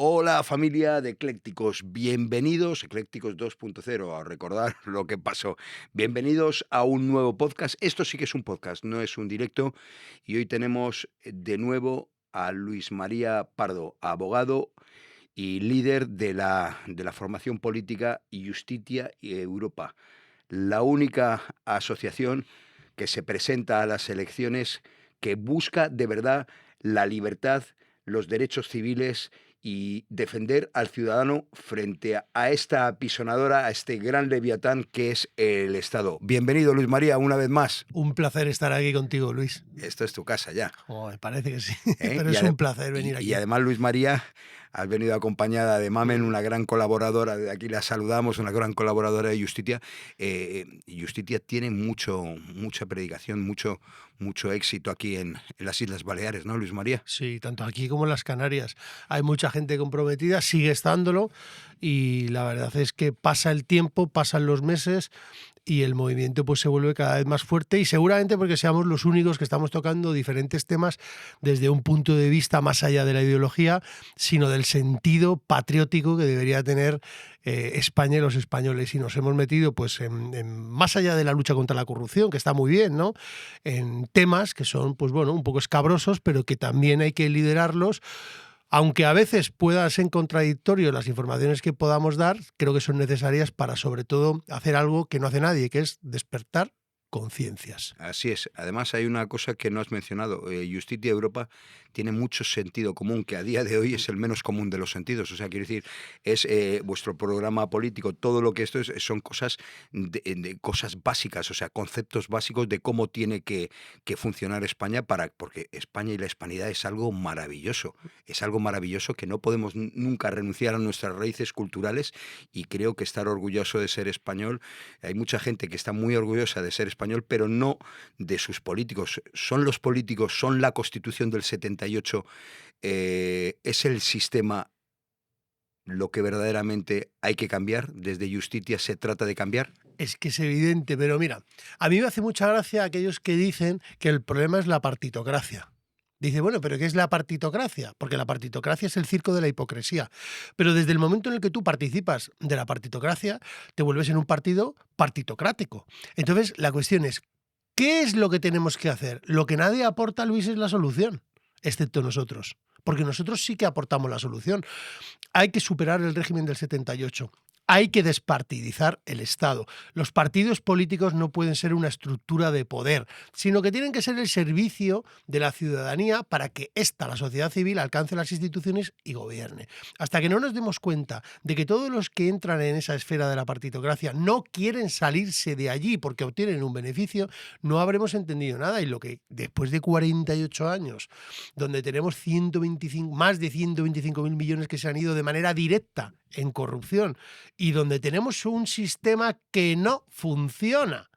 Hola familia de Eclécticos, bienvenidos, Eclécticos 2.0, a recordar lo que pasó. Bienvenidos a un nuevo podcast. Esto sí que es un podcast, no es un directo. Y hoy tenemos de nuevo a Luis María Pardo, abogado y líder de la formación política Justitia y Europa, la única asociación que se presenta a las elecciones que busca de verdad la libertad, los derechos civiles y defender al ciudadano frente a esta apisonadora, a este gran leviatán que es el Estado. Bienvenido, Luis María, una vez más. Un placer estar aquí contigo, Luis. Esto es tu casa ya. Me parece que sí, ¿Eh? pero Y, es un placer venir y aquí. además, Luis María, has venido acompañada de Mamen, una gran colaboradora, de aquí la saludamos, una gran colaboradora de Justitia. Justitia tiene mucha predicación, mucho éxito aquí en las Islas Baleares, ¿no, Luis María? Sí, tanto aquí como en las Canarias. Hay mucha gente comprometida, sigue estándolo, y la verdad es que pasa el tiempo, pasan los meses y el movimiento pues se vuelve cada vez más fuerte, y seguramente porque seamos los únicos que estamos tocando diferentes temas desde un punto de vista más allá de la ideología, sino del sentido patriótico que debería tener España y los españoles. Y nos hemos metido pues más allá de la lucha contra la corrupción, que está muy bien, ¿no?, en temas que son pues bueno, un poco escabrosos, pero que también hay que liderarlos. Aunque a veces puedan ser contradictorios las informaciones que podamos dar, creo que son necesarias para, sobre todo, hacer algo que no hace nadie, que es despertar conciencias. Así es. Además, hay una cosa que no has mencionado. Justitia Europa tiene mucho sentido común, que a día de hoy es el menos común de los sentidos. O sea, quiero decir, es vuestro programa político, todo lo que esto es, son cosas, de cosas básicas, o sea, conceptos básicos de cómo tiene que funcionar España, porque España y la hispanidad es algo maravilloso. Es algo maravilloso que no podemos nunca renunciar a nuestras raíces culturales, y creo que estar orgulloso de ser español, hay mucha gente que está muy orgullosa de ser español, pero no de sus políticos. Son los políticos, son la Constitución del 78, es el sistema lo que verdaderamente hay que cambiar. Desde Justitia se trata de cambiar. Es que es evidente, pero mira, a mí me hace mucha gracia aquellos que dicen que el problema es la partitocracia. Dice, bueno, ¿pero qué es la partitocracia? Porque la partitocracia es el circo de la hipocresía. Pero desde el momento en el que tú participas de la partitocracia, te vuelves en un partido partitocrático. Entonces, la cuestión es, ¿qué es lo que tenemos que hacer? Lo que nadie aporta, Luis, es la solución, excepto nosotros. Porque nosotros sí que aportamos la solución. Hay que superar el régimen del 78. Hay que despartidizar el Estado. Los partidos políticos no pueden ser una estructura de poder, sino que tienen que ser el servicio de la ciudadanía para que ésta, la sociedad civil, alcance las instituciones y gobierne. Hasta que no nos demos cuenta de que todos los que entran en esa esfera de la partitocracia no quieren salirse de allí porque obtienen un beneficio, no habremos entendido nada. Y lo que después de 48 años, donde tenemos más de 125.000 millones que se han ido de manera directa en corrupción, y donde tenemos un sistema que no funciona,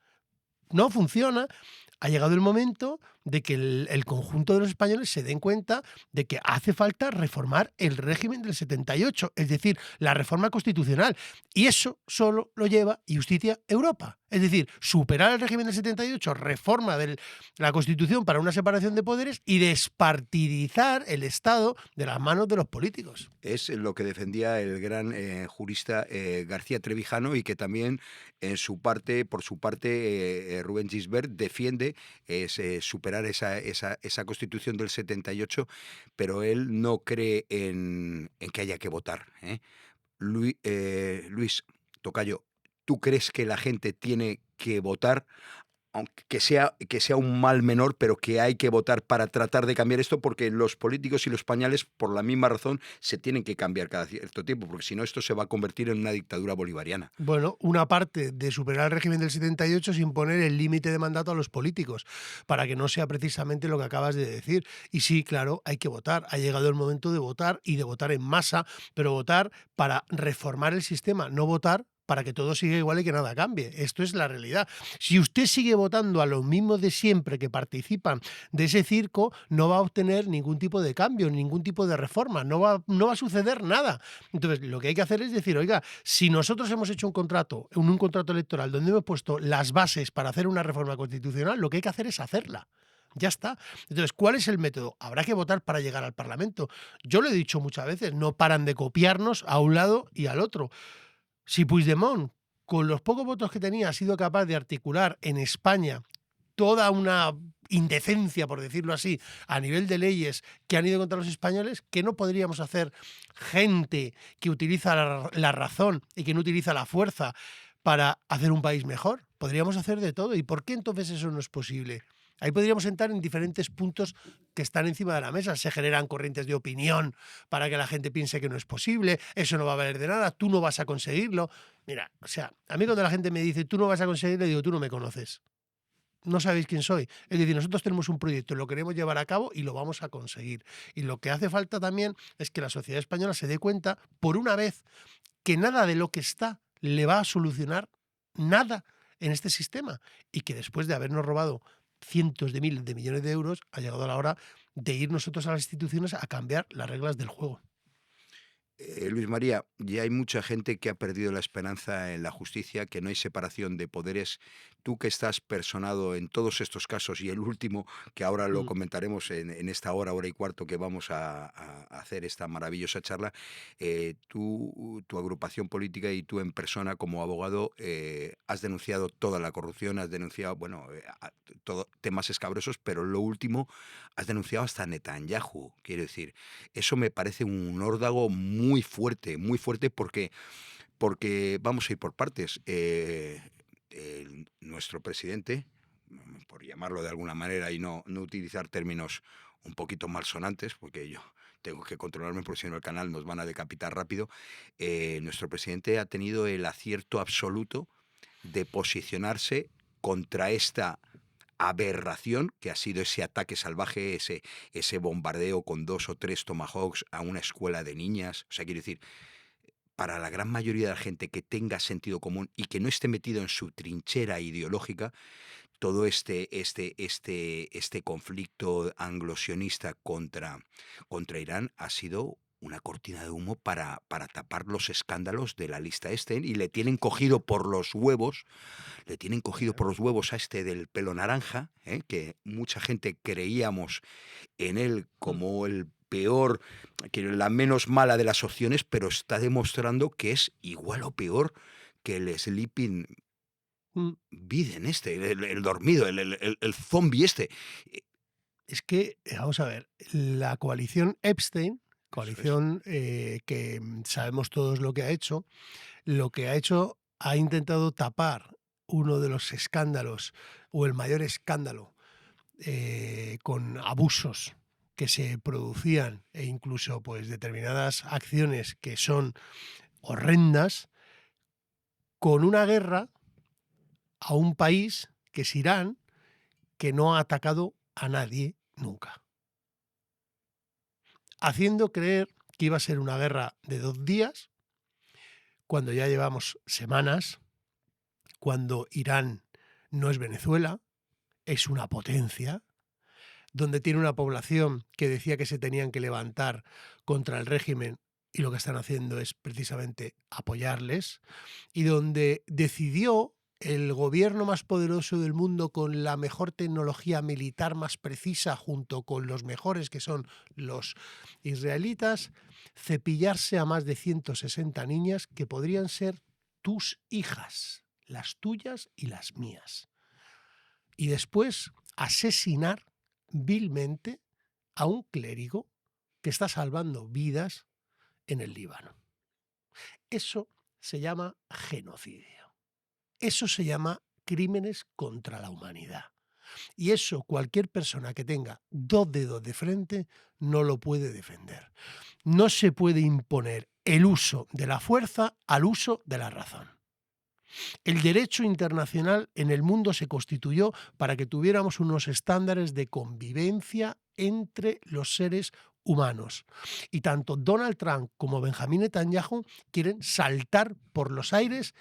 ha llegado el momento de que el conjunto de los españoles se den cuenta de que hace falta reformar el régimen del 78, es decir, la reforma constitucional. Y eso solo lo lleva Justitia Europa. Es decir, superar el régimen del 78, reforma de la Constitución para una separación de poderes y despartidizar el Estado de las manos de los políticos. Es lo que defendía el gran jurista García Trevijano, y que también por su parte, Rubén Gisbert defiende superar esa Constitución del 78, pero él no cree en que haya que votar. Luis, tocayo, ¿tú crees que la gente tiene que votar? Aunque que sea un mal menor, pero que hay que votar para tratar de cambiar esto, porque los políticos y los españoles, por la misma razón, se tienen que cambiar cada cierto tiempo, porque si no, esto se va a convertir en una dictadura bolivariana. Bueno, una parte de superar el régimen del 78 es imponer el límite de mandato a los políticos, para que no sea precisamente lo que acabas de decir. Y sí, claro, hay que votar. Ha llegado el momento de votar, y de votar en masa, pero votar para reformar el sistema, no votar para que todo siga igual y que nada cambie. Esto es la realidad. Si usted sigue votando a los mismos de siempre que participan de ese circo, no va a obtener ningún tipo de cambio, ningún tipo de reforma, no va a suceder nada. Entonces, lo que hay que hacer es decir, oiga, si nosotros hemos hecho un contrato electoral donde hemos puesto las bases para hacer una reforma constitucional, lo que hay que hacer es hacerla. Ya está. Entonces, ¿cuál es el método? Habrá que votar para llegar al Parlamento. Yo lo he dicho muchas veces, no paran de copiarnos a un lado y al otro. Si Puigdemont, con los pocos votos que tenía, ha sido capaz de articular en España toda una indecencia, por decirlo así, a nivel de leyes que han ido contra los españoles, ¿qué no podríamos hacer gente que utiliza la razón y que no utiliza la fuerza para hacer un país mejor? Podríamos hacer de todo. ¿Y por qué entonces eso no es posible? Ahí podríamos entrar en diferentes puntos que están encima de la mesa. Se generan corrientes de opinión para que la gente piense que no es posible, eso no va a valer de nada, tú no vas a conseguirlo. Mira, o sea, a mí cuando la gente me dice tú no vas a conseguirlo, le digo, tú no me conoces. No sabéis quién soy. Es decir, nosotros tenemos un proyecto, lo queremos llevar a cabo y lo vamos a conseguir. Y lo que hace falta también es que la sociedad española se dé cuenta, por una vez, que nada de lo que está le va a solucionar nada en este sistema. Y que después de habernos robado cientos de miles de millones de euros, ha llegado la hora de ir nosotros a las instituciones a cambiar las reglas del juego. Luis María, ya hay mucha gente que ha perdido la esperanza en la justicia, que no hay separación de poderes. Tú que estás personado en todos estos casos y el último, que ahora lo Mm. comentaremos en esta hora y cuarto que vamos a hacer esta maravillosa charla, tu agrupación política y tú en persona como abogado has denunciado toda la corrupción, has denunciado, bueno, temas escabrosos, pero lo último, has denunciado hasta Netanyahu, quiero decir. Eso me parece un órdago muy fuerte porque vamos a ir por partes. Nuestro presidente, por llamarlo de alguna manera y no utilizar términos un poquito malsonantes, porque yo tengo que controlarme porque si no el canal nos van a decapitar rápido, nuestro presidente ha tenido el acierto absoluto de posicionarse contra esta aberración que ha sido ese ataque salvaje, ese bombardeo con 2 o 3 Tomahawks a una escuela de niñas. O sea, quiero decir, para la gran mayoría de la gente que tenga sentido común y que no esté metido en su trinchera ideológica, todo este conflicto anglo-sionista contra Irán ha sido una cortina de humo para tapar los escándalos de la lista Epstein y le tienen cogido por los huevos a este del pelo naranja, que mucha gente creíamos en él Mm. como el peor, que la menos mala de las opciones, pero está demostrando que es igual o peor que el Sleeping Mm. Biden el dormido, el zombie este. Es que, vamos a ver, la coalición Epstein, Eso es. coalición que sabemos todos lo que ha hecho, ha intentado tapar uno de los escándalos o el mayor escándalo con abusos que se producían e incluso pues determinadas acciones que son horrendas con una guerra a un país que es Irán, que no ha atacado a nadie nunca, haciendo creer que iba a ser una guerra de 2 días, cuando ya llevamos semanas, cuando Irán no es Venezuela, es una potencia, donde tiene una población que decía que se tenían que levantar contra el régimen y lo que están haciendo es precisamente apoyarles, y donde decidió el gobierno más poderoso del mundo con la mejor tecnología militar más precisa junto con los mejores que son los israelitas, cepillarse a más de 160 niñas que podrían ser tus hijas, las tuyas y las mías. Y después asesinar vilmente a un clérigo que está salvando vidas en el Líbano. Eso se llama genocidio. Eso se llama crímenes contra la humanidad. Y eso cualquier persona que tenga 2 dedos de frente no lo puede defender. No se puede imponer el uso de la fuerza al uso de la razón. El derecho internacional en el mundo se constituyó para que tuviéramos unos estándares de convivencia entre los seres humanos. Y tanto Donald Trump como Benjamín Netanyahu quieren saltar por los aires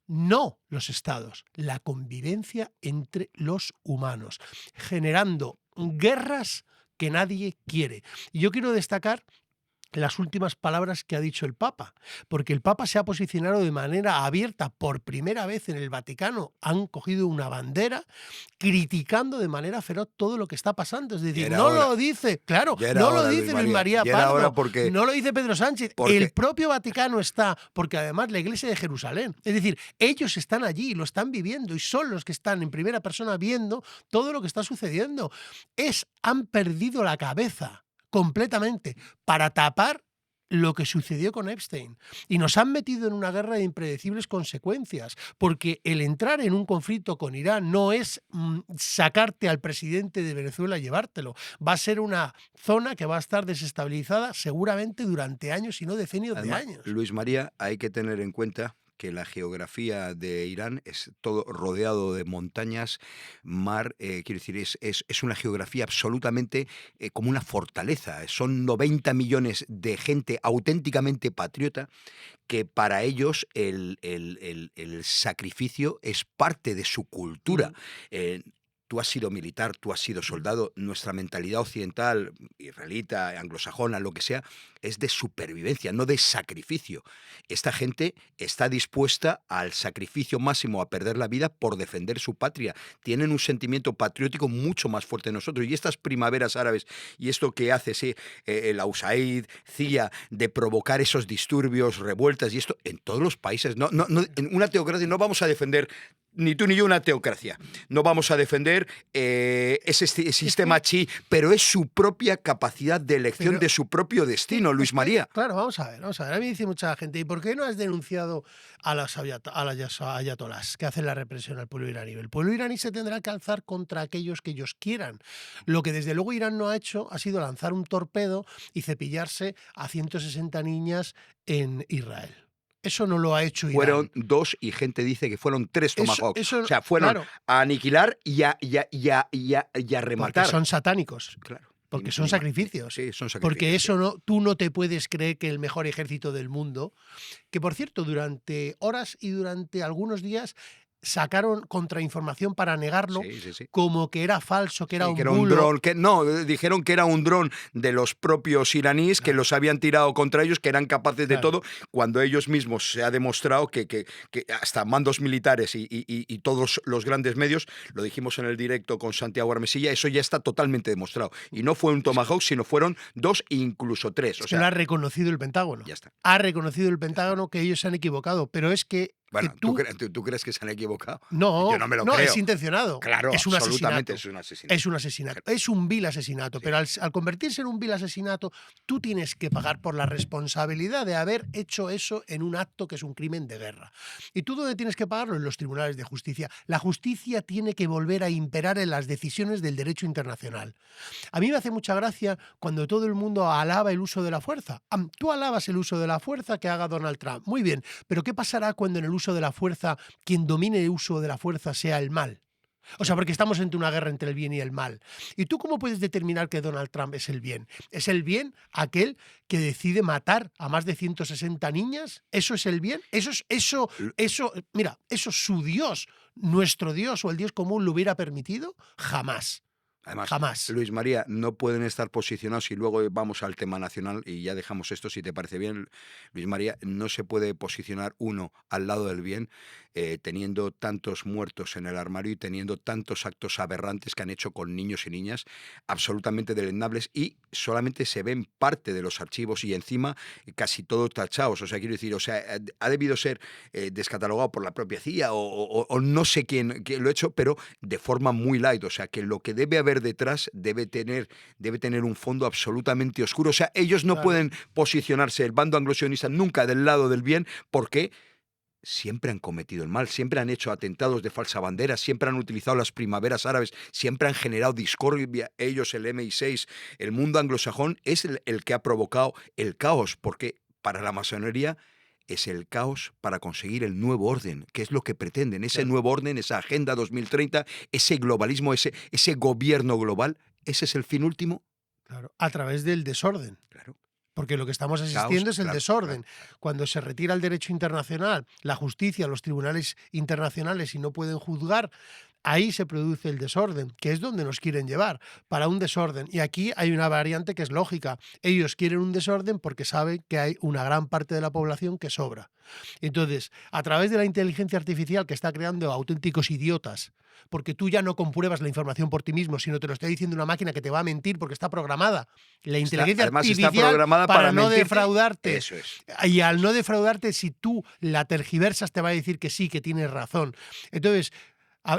no los estados, la convivencia entre los humanos, generando guerras que nadie quiere. Y yo quiero destacar las últimas palabras que ha dicho el Papa, porque el Papa se ha posicionado de manera abierta por primera vez en el Vaticano, han cogido una bandera criticando de manera feroz todo lo que está pasando, es Ya decir, era no hora, lo dice, claro, ya era no lo hora, Luis dice Luis María, María ya era hora Pardo, no lo dice Pedro Sánchez, el porque propio Vaticano está, porque además la Iglesia de Jerusalén, es decir, ellos están allí, lo están viviendo y son los que están en primera persona viendo todo lo que está sucediendo. Han perdido la cabeza completamente para tapar lo que sucedió con Epstein. Y nos han metido en una guerra de impredecibles consecuencias, porque el entrar en un conflicto con Irán no es sacarte al presidente de Venezuela y llevártelo. Va a ser una zona que va a estar desestabilizada seguramente durante años, si no decenios de además, años. Luis María, hay que tener en cuenta que la geografía de Irán es todo rodeado de montañas, mar, quiero decir, es una geografía absolutamente como una fortaleza. Son 90 millones de gente auténticamente patriota que para ellos el sacrificio es parte de su cultura. Mm, Eh, Tú has sido militar, tú has sido soldado, nuestra mentalidad occidental, israelita, anglosajona, lo que sea, es de supervivencia, no de sacrificio. Esta gente está dispuesta al sacrificio máximo, a perder la vida por defender su patria. Tienen un sentimiento patriótico mucho más fuerte que nosotros. Y estas primaveras árabes y esto que hace el USAID, CIA, de provocar esos disturbios, revueltas y esto en todos los países. En una teocracia no vamos a defender ni tú ni yo una teocracia. No vamos a defender ese sistema chi, pero es su propia capacidad de elección pero de su propio destino, Luis María. claro, vamos a ver, vamos a ver. A mí me dice mucha gente, ¿y por qué no has denunciado a las ayatolás que hacen la represión al pueblo iraní? El pueblo iraní se tendrá que alzar contra aquellos que ellos quieran. Lo que desde luego Irán no ha hecho ha sido lanzar un torpedo y cepillarse a 160 niñas en Israel. Eso no lo ha hecho Fueron Irán. 2 y gente dice que fueron 3 Tomahawks. O Eso, sea, fueron claro, a aniquilar y a porque rematar. son satánicos. Claro. Porque son sacrificios. Sí, son Porque sacrificios. Sí. eso no, tú no te puedes creer que el mejor ejército del mundo, que por cierto, durante horas y durante algunos días sacaron contrainformación para negarlo, Sí. como que era falso, que era Sí, que un era un bulo. dron, no, dijeron que era un dron de los propios iraníes que Claro, los habían tirado contra ellos, que eran capaces de claro. todo, cuando ellos mismos se ha demostrado que hasta mandos militares y todos los grandes medios, lo dijimos en el directo con Santiago Armesilla, eso ya está totalmente demostrado. Y no fue un Es, Tomahawk, sino fueron 2 e incluso 3. es O que lo sea, ha reconocido el Pentágono. ya está. Ha reconocido el Ya está. Pentágono que ellos se han equivocado, pero es que Bueno, tú... ¿tú crees que se han equivocado? Yo No, no me lo no, es creo. intencionado. Claro, Es un absolutamente asesinato. es un asesinato. Es un asesinato. Es un vil asesinato. Sí. Pero al convertirse en un vil asesinato, tú tienes que pagar por la responsabilidad de haber hecho eso en un acto que es un crimen de guerra. ¿Y tú dónde tienes que pagarlo? En los tribunales de justicia. La justicia tiene que volver a imperar en las decisiones del derecho internacional. A mí me hace mucha gracia cuando todo el mundo alaba el uso de la fuerza. Tú alabas el uso de la fuerza que haga Donald Trump. Muy bien. Pero ¿qué pasará cuando en el uso de la fuerza quien domine el uso de la fuerza sea el mal? O sea, porque estamos entre una guerra entre el bien y el mal. ¿Y tú cómo puedes determinar que Donald Trump es el bien? ¿Es el bien aquel que decide matar a más de 160 niñas? ¿Eso es el bien? Mira, eso su Dios, nuestro Dios o el Dios común lo hubiera permitido? Jamás. Además, Jamás. Luis María, no pueden estar posicionados, y luego vamos al tema nacional y ya dejamos esto, si te parece bien, Luis María, no se puede posicionar uno al lado del bien teniendo tantos muertos en el armario y teniendo tantos actos aberrantes que han hecho con niños y niñas absolutamente deleznables y solamente se ven parte de los archivos y encima casi todos tachados. O sea, quiero decir, ha debido ser descatalogado por la propia CIA o no sé quién lo ha hecho, pero de forma muy light. O sea, que lo que debe haber detrás debe tener un fondo absolutamente oscuro. O sea, ellos no Claro. pueden posicionarse, el bando anglosionista, nunca del lado del bien, porque siempre han cometido el mal, siempre han hecho atentados de falsa bandera, siempre han utilizado las primaveras árabes, siempre han generado discordia. Ellos, el MI6, el mundo anglosajón, es el que ha provocado el caos, porque para la masonería es el caos para conseguir el nuevo orden, que es lo que pretenden, ese Claro. nuevo orden, esa Agenda 2030, ese globalismo, ese gobierno global, ese es el fin último. Claro. A través del desorden. Claro. Porque lo que estamos Caos, asistiendo es el claro, desorden. claro. Cuando se retira el derecho internacional, la justicia, los tribunales internacionales y no pueden juzgar ahí se produce el desorden, que es donde nos quieren llevar, para un desorden. Y aquí hay una variante que es lógica. Ellos quieren un desorden porque saben que hay una gran parte de la población que sobra. Entonces, a través de la inteligencia artificial que está creando auténticos idiotas, porque tú ya no compruebas la información por ti mismo, sino te lo está diciendo una máquina que te va a mentir porque está programada. La inteligencia Está artificial programada para no mentirte. defraudarte. Eso es. Y al no defraudarte, si tú la tergiversas, te va a decir que sí, que tienes razón. Entonces,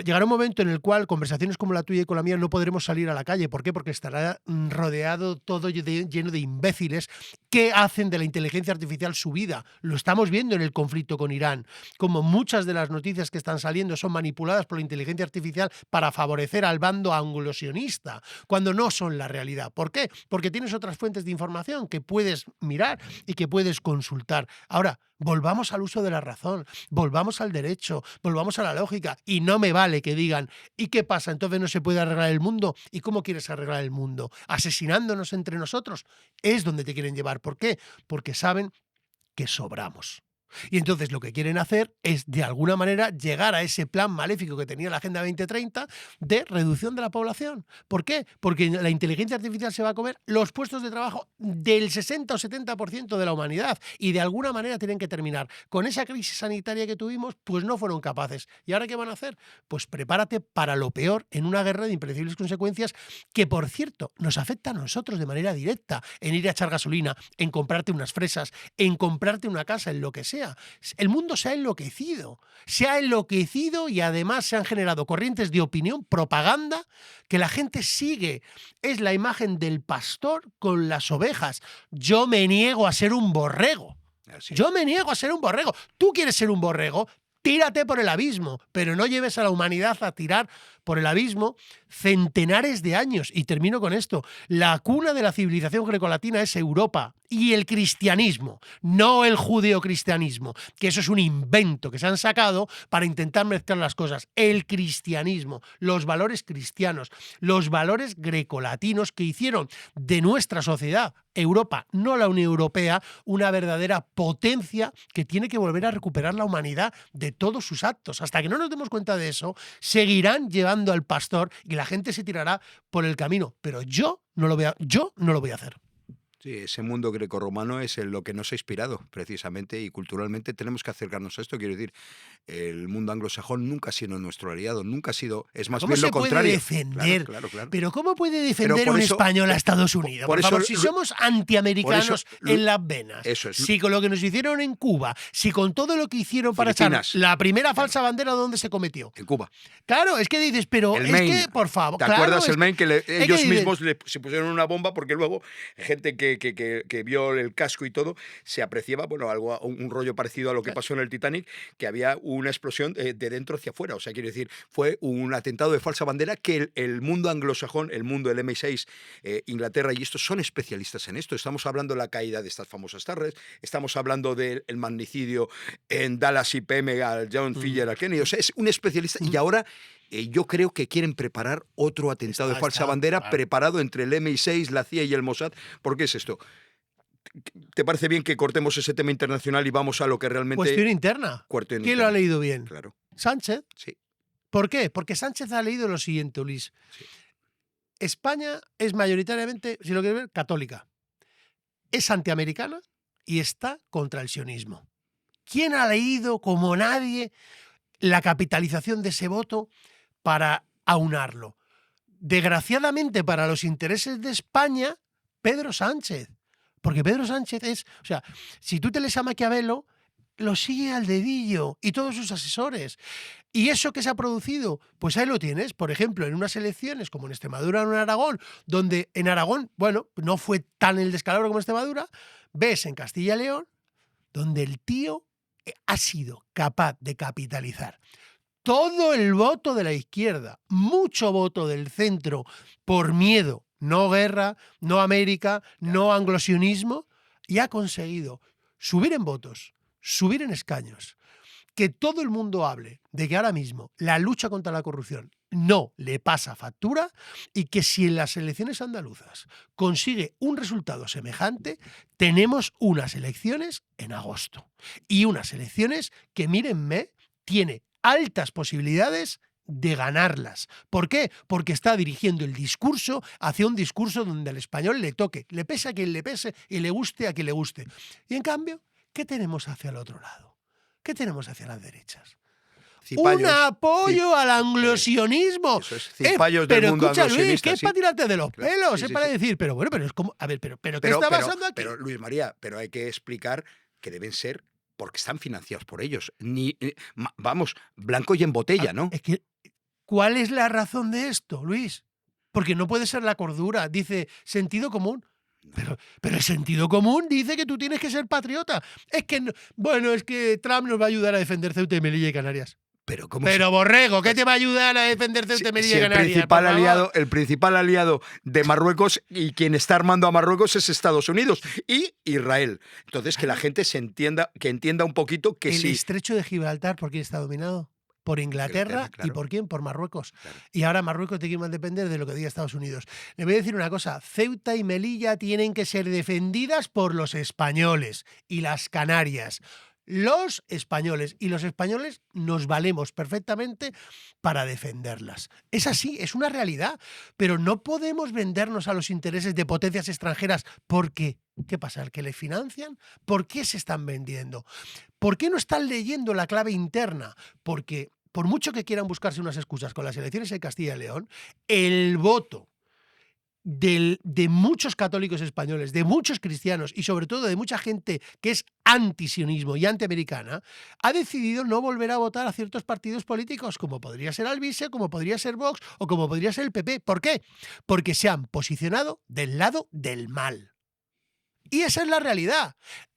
llegará un momento en el cual conversaciones como la tuya y con la mía no podremos salir a la calle. ¿Por qué? Porque estará rodeado todo lleno de imbéciles que hacen de la inteligencia artificial su vida. Lo estamos viendo en el conflicto con Irán, como muchas de las noticias que están saliendo son manipuladas por la inteligencia artificial para favorecer al bando anglosionista, cuando no son la realidad. ¿Por qué? Porque tienes otras fuentes de información que puedes mirar y que puedes consultar. Ahora, volvamos al uso de la razón, volvamos al derecho, volvamos a la lógica, y no me vale que digan, ¿y qué pasa? ¿Entonces no se puede arreglar el mundo? ¿Y cómo quieres arreglar el mundo? ¿Asesinándonos entre nosotros? Es donde te quieren llevar. ¿Por qué? Porque saben que sobramos. Y entonces lo que quieren hacer es, de alguna manera, llegar a ese plan maléfico que tenía la Agenda 2030 de reducción de la población. ¿Por qué? Porque la inteligencia artificial se va a comer los puestos de trabajo del 60 o 70% de la humanidad, y de alguna manera tienen que terminar. Con esa crisis sanitaria que tuvimos, pues no fueron capaces. ¿Y ahora qué van a hacer? Pues prepárate para lo peor en una guerra de impredecibles consecuencias que, por cierto, nos afecta a nosotros de manera directa, en ir a echar gasolina, en comprarte unas fresas, en comprarte una casa, en lo que sea. El mundo se ha enloquecido y además se han generado corrientes de opinión, propaganda, que la gente sigue. Es la imagen del pastor con las ovejas. Yo me niego a ser un borrego. Yo me niego a ser un borrego. ¿Tú quieres ser un borrego? Tírate por el abismo, pero no lleves a la humanidad a tirar por el abismo centenares de años. Y termino con esto. La cuna de la civilización grecolatina es Europa y el cristianismo, no el judeocristianismo, que eso es un invento que se han sacado para intentar mezclar las cosas. El cristianismo, los valores cristianos, los valores grecolatinos que hicieron de nuestra sociedad, Europa, no la Unión Europea, una verdadera potencia que tiene que volver a recuperar la humanidad de todos sus actos. Hasta que no nos demos cuenta de eso, seguirán llevando al pastor y la gente se tirará por el camino. Pero yo no lo voy a hacer. Sí, ese mundo grecorromano es en lo que nos ha inspirado, precisamente, y culturalmente tenemos que acercarnos a esto. Quiero decir, el mundo anglosajón nunca ha sido nuestro aliado, nunca ha sido, es más bien lo contrario. ¿Cómo se puede defender? Claro. Pero ¿cómo puede defender un español a Estados Unidos? Por favor, si somos antiamericanos en las venas, eso es. Si con lo que nos hicieron en Cuba, si con todo lo que hicieron para echar la primera falsa bandera, ¿dónde se cometió? En Cuba. Claro, es que dices, pero el es Maine. que, por favor. ¿Te acuerdas el Maine? Que ellos dices, mismos se pusieron una bomba porque luego gente que vio el casco y todo, se apreciaba, bueno, un rollo parecido a lo que pasó en el Titanic, que había una explosión de dentro hacia afuera. O sea, quiero decir, fue un atentado de falsa bandera que el mundo anglosajón, el mundo del MI6, Inglaterra y estos son especialistas en esto. Estamos hablando de la caída de estas famosas torres, estamos hablando del magnicidio en Dallas IPM al John F. Kennedy. O sea, es un especialista y ahora yo creo que quieren preparar otro atentado de falsa bandera preparado entre el MI6, la CIA y el Mossad. ¿Por qué es esto? ¿Te parece bien que cortemos ese tema internacional y vamos a lo que realmente... Cuestión interna. ¿Quién lo ha leído bien? Claro. Sánchez. Sí. ¿Por qué? Porque Sánchez ha leído lo siguiente, Ulis. Sí. España es mayoritariamente, si lo quieres ver, católica. Es antiamericana y está contra el sionismo. ¿Quién ha leído como nadie la capitalización de ese voto para aunarlo? Desgraciadamente para los intereses de España, Pedro Sánchez. Porque Pedro Sánchez es, o sea, si tú te lees a Maquiavelo, lo sigue al dedillo y todos sus asesores. ¿Y eso que se ha producido? Pues ahí lo tienes, por ejemplo, en unas elecciones como en Extremadura o en Aragón, donde en Aragón, bueno, no fue tan el descalabro como en Extremadura, ves en Castilla y León, donde el tío ha sido capaz de capitalizar todo el voto de la izquierda, mucho voto del centro por miedo, no guerra, no América, no anglosionismo, y ha conseguido subir en votos, subir en escaños, que todo el mundo hable de que ahora mismo la lucha contra la corrupción no le pasa factura y que si en las elecciones andaluzas consigue un resultado semejante, tenemos unas elecciones en agosto. Y unas elecciones que, mírenme, tiene altas posibilidades de ganarlas. ¿Por qué? Porque está dirigiendo el discurso hacia un discurso donde al español le toque, le pese a quien le pese y le guste a quien le guste. Y en cambio, ¿qué tenemos hacia el otro lado? ¿Qué tenemos hacia las derechas? Un Cipayos, apoyo al anglosionismo. eso es, cipayos del Pero mundo escucha, Luis, anglosionista, que es sí. para tirarte de los Claro, pelos, sí, es sí, para sí. decir, pero bueno, pero es como, a ver, pero ¿qué está pasando aquí? Pero, Luis María, pero hay que explicar que deben ser porque están financiados por ellos. Vamos, blanco y en botella, ¿no? Es que, ¿cuál es la razón de esto, Luis? Porque no puede ser la cordura, dice sentido común. Pero el sentido común dice que tú tienes que ser patriota. Es que, bueno, es que Trump nos va a ayudar a defender Ceuta y Melilla y Canarias. Pero, ¿cómo Pero Borrego, ¿qué te va a ayudar a defender Ceuta y Melilla y Canarias? el principal aliado de Marruecos y quien está armando a Marruecos es Estados Unidos y Israel. Entonces, que la gente que entienda un poquito que el sí. estrecho de Gibraltar, ¿por quién está dominado? Por Inglaterra, claro. ¿Y por quién? Por Marruecos. Claro. Y ahora Marruecos tiene que depender de lo que diga Estados Unidos. Le voy a decir una cosa, Ceuta y Melilla tienen que ser defendidas por los españoles y las Canarias. Los españoles. Y los españoles nos valemos perfectamente para defenderlas. Es así, es una realidad. Pero no podemos vendernos a los intereses de potencias extranjeras porque, ¿qué pasa? ¿El que le financian? ¿Por qué se están vendiendo? ¿Por qué no están leyendo la clave interna? Porque por mucho que quieran buscarse unas excusas con las elecciones en Castilla y León, el voto de muchos católicos españoles, de muchos cristianos y sobre todo de mucha gente que es antisionismo y antiamericana, ha decidido no volver a votar a ciertos partidos políticos, como podría ser Alvise, como podría ser Vox o como podría ser el PP. ¿Por qué? Porque se han posicionado del lado del mal. Y esa es la realidad.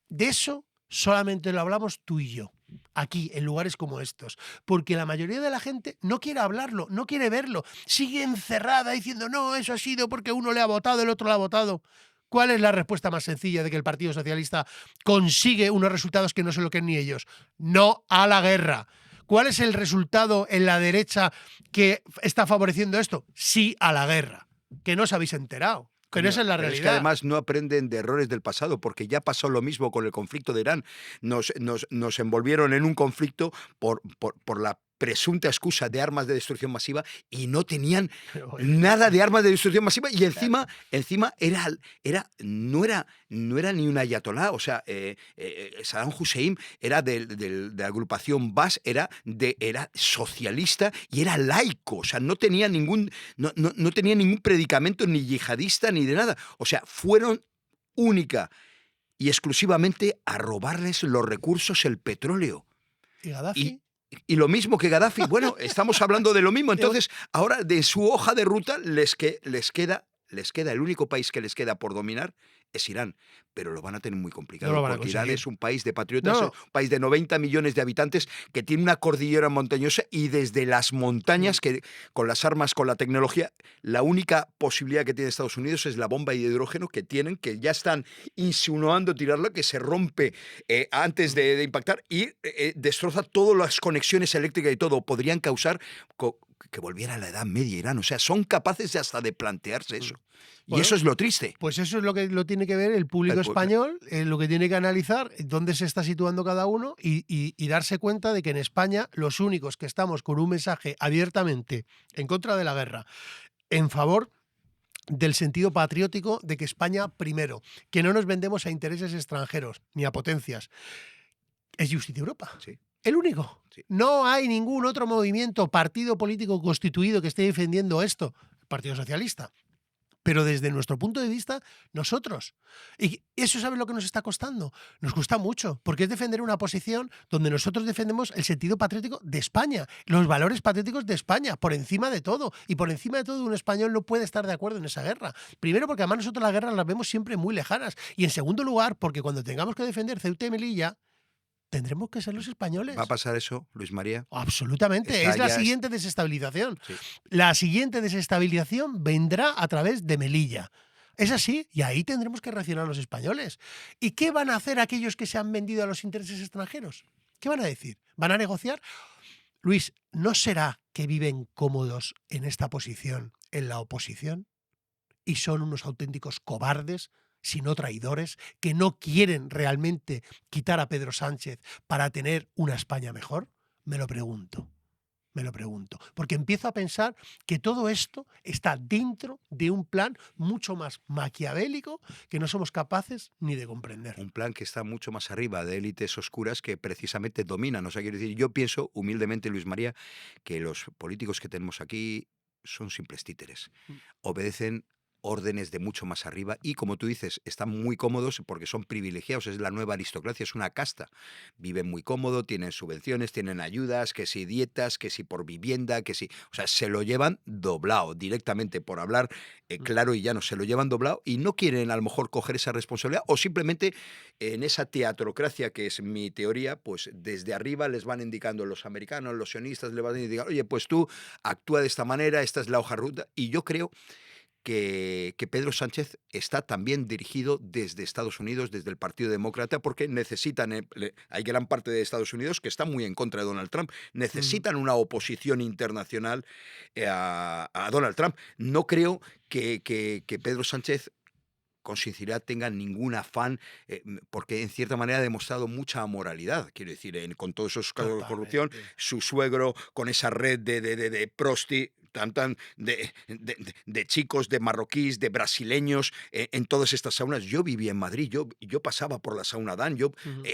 De eso solamente lo hablamos tú y yo, aquí, en lugares como estos, porque la mayoría de la gente no quiere hablarlo, no quiere verlo, sigue encerrada diciendo, no, eso ha sido porque uno le ha votado, el otro le ha votado. ¿Cuál es la respuesta más sencilla de que el Partido Socialista consigue unos resultados que no se lo creen ni ellos? No a la guerra. ¿Cuál es el resultado en la derecha que está favoreciendo esto? Sí a la guerra, que no os habéis enterado. Pero esa es la realidad. Es que además no aprenden de errores del pasado, porque ya pasó lo mismo con el conflicto de Irán. Nos envolvieron en un conflicto por la presunta excusa de armas de destrucción masiva y no tenían nada de armas de destrucción masiva y encima no era ni un ayatolá, o sea, Saddam Hussein era de la agrupación Baas, era socialista y era laico, o sea, no tenía ningún predicamento ni yihadista ni de nada, o sea, fueron única y exclusivamente a robarles los recursos, el petróleo. ¿Y Gaddafi? Y lo mismo que Gaddafi. Bueno, estamos hablando de lo mismo. Entonces, ahora de su hoja de ruta les queda el único país que les queda por dominar es Irán. Pero lo van a tener muy complicado, porque Irán es un país de patriotas, un país de 90 millones de habitantes que tiene una cordillera montañosa y desde las montañas, que con las armas, con la tecnología, la única posibilidad que tiene Estados Unidos es la bomba de hidrógeno que tienen, que ya están insinuando tirarla, que se rompe antes de impactar y destroza todas las conexiones eléctricas y todo. Podrían causar que volviera a la Edad Media Irán. O sea, son capaces hasta de plantearse eso. Y eso es lo triste. Pues eso es lo que lo tiene que ver el público español, lo que tiene que analizar, dónde se está situando cada uno y darse cuenta de que en España los únicos que estamos con un mensaje abiertamente en contra de la guerra, en favor del sentido patriótico de que España primero, que no nos vendemos a intereses extranjeros ni a potencias, es Justicia Europa. Sí. El único. Sí. No hay ningún otro movimiento, partido político constituido que esté defendiendo esto. El Partido Socialista. Pero desde nuestro punto de vista, nosotros. Y eso, ¿sabes lo que nos está costando? Nos cuesta mucho, porque es defender una posición donde nosotros defendemos el sentido patriótico de España, los valores patrióticos de España, por encima de todo. Y por encima de todo, un español no puede estar de acuerdo en esa guerra. Primero, porque además nosotros las guerras las vemos siempre muy lejanas. Y en segundo lugar, porque cuando tengamos que defender Ceuta y Melilla, tendremos que ser los españoles. ¿Va a pasar eso, Luis María? Absolutamente. Es la siguiente desestabilización. Sí. La siguiente desestabilización vendrá a través de Melilla. Es así, y ahí tendremos que reaccionar los españoles. ¿Y qué van a hacer aquellos que se han vendido a los intereses extranjeros? ¿Qué van a decir? ¿Van a negociar? Luis, ¿no será que viven cómodos en esta posición en la oposición? ¿Y son unos auténticos cobardes? Sino traidores, que no quieren realmente quitar a Pedro Sánchez para tener una España mejor? Me lo pregunto. Me lo pregunto, porque empiezo a pensar que todo esto está dentro de un plan mucho más maquiavélico que no somos capaces ni de comprender. Un plan que está mucho más arriba de élites oscuras que precisamente dominan. O sea, quiero decir, yo pienso humildemente, Luis María, que los políticos que tenemos aquí son simples títeres. Mm. Obedecen órdenes de mucho más arriba y, como tú dices, están muy cómodos porque son privilegiados, es la nueva aristocracia, es una casta. Viven muy cómodo, tienen subvenciones, tienen ayudas, que si dietas, que si por vivienda, que si... O sea, se lo llevan doblado directamente por hablar Mm. claro y llano, se lo llevan doblado y no quieren a lo mejor coger esa responsabilidad o simplemente en esa teatrocracia que es mi teoría, pues desde arriba les van indicando los americanos, los sionistas, les van a indicar, oye, pues tú actúa de esta manera, esta es la hoja de ruta. Y yo creo que Pedro Sánchez está también dirigido desde Estados Unidos, desde el Partido Demócrata, porque necesitan, hay gran parte de Estados Unidos que está muy en contra de Donald Trump, Ujú. necesitan una oposición internacional a Donald Trump. No creo que Pedro Sánchez con sinceridad tenga ningún afán, porque en cierta manera ha demostrado mucha amoralidad, quiero decir, con todos esos casos de corrupción, Totalmente. su suegro con esa red de prosti, de chicos, de marroquíes, de brasileños, en todas estas saunas. Yo vivía en Madrid, yo pasaba por la sauna Dan, Ujú.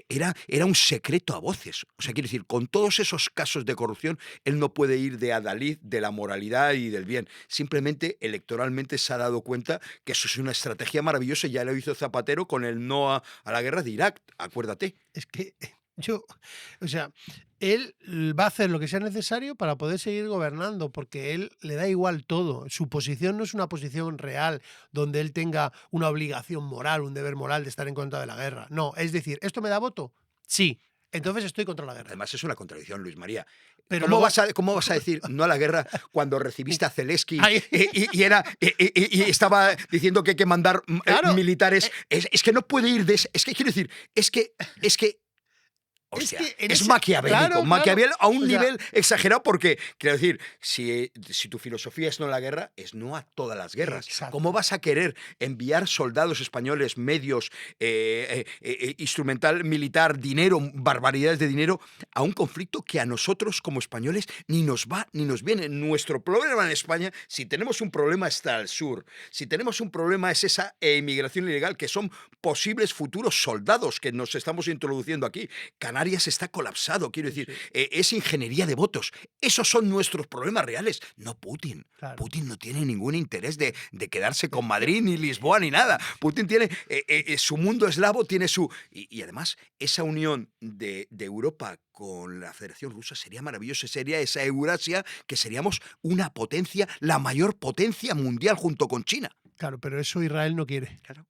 era un secreto a voces. O sea, quiero decir, con todos esos casos de corrupción, él no puede ir de adalid de la moralidad y del bien. Simplemente, electoralmente se ha dado cuenta que eso es una estrategia maravillosa. Ya lo hizo Zapatero con el no a la guerra de Irak, acuérdate. Es que yo, o sea, él va a hacer lo que sea necesario para poder seguir gobernando, porque él le da igual todo. Su posición no es una posición real donde él tenga una obligación moral, un deber moral de estar en contra de la guerra. No, es decir, ¿esto me da voto? Sí. Entonces estoy contra la guerra. Además, es una contradicción, Luis María. Pero luego, Cómo vas a decir no a la guerra cuando recibiste a Zelensky ay, y estaba diciendo que hay que mandar claro, militares? Es que no puede ir de... Es que quiero decir, es que es hostia, que en es ese, maquiavélico, claro, claro. maquiavélico a un O sea, nivel exagerado porque, quiero decir, si tu filosofía es no a la guerra, es no a todas las guerras. ¿Cómo exacto. vas a querer enviar soldados españoles, medios, instrumental militar, dinero, barbaridades de dinero, a un conflicto que a nosotros como españoles ni nos va ni nos viene? Nuestro problema en España, si tenemos un problema, está al sur. Si tenemos un problema es esa inmigración ilegal, que son posibles futuros soldados que nos estamos introduciendo aquí. Canarias está colapsado, quiero decir, Sí, es ingeniería de votos. Esos son nuestros problemas reales, no Putin. claro. Putin no tiene ningún interés de quedarse con Madrid, ni Lisboa, ni nada. Putin tiene su mundo eslavo, tiene su... Y además, esa unión de Europa con la Federación Rusa sería maravillosa, sería esa Eurasia, que seríamos una potencia, la mayor potencia mundial junto con China. Claro, pero eso Israel no quiere. Claro.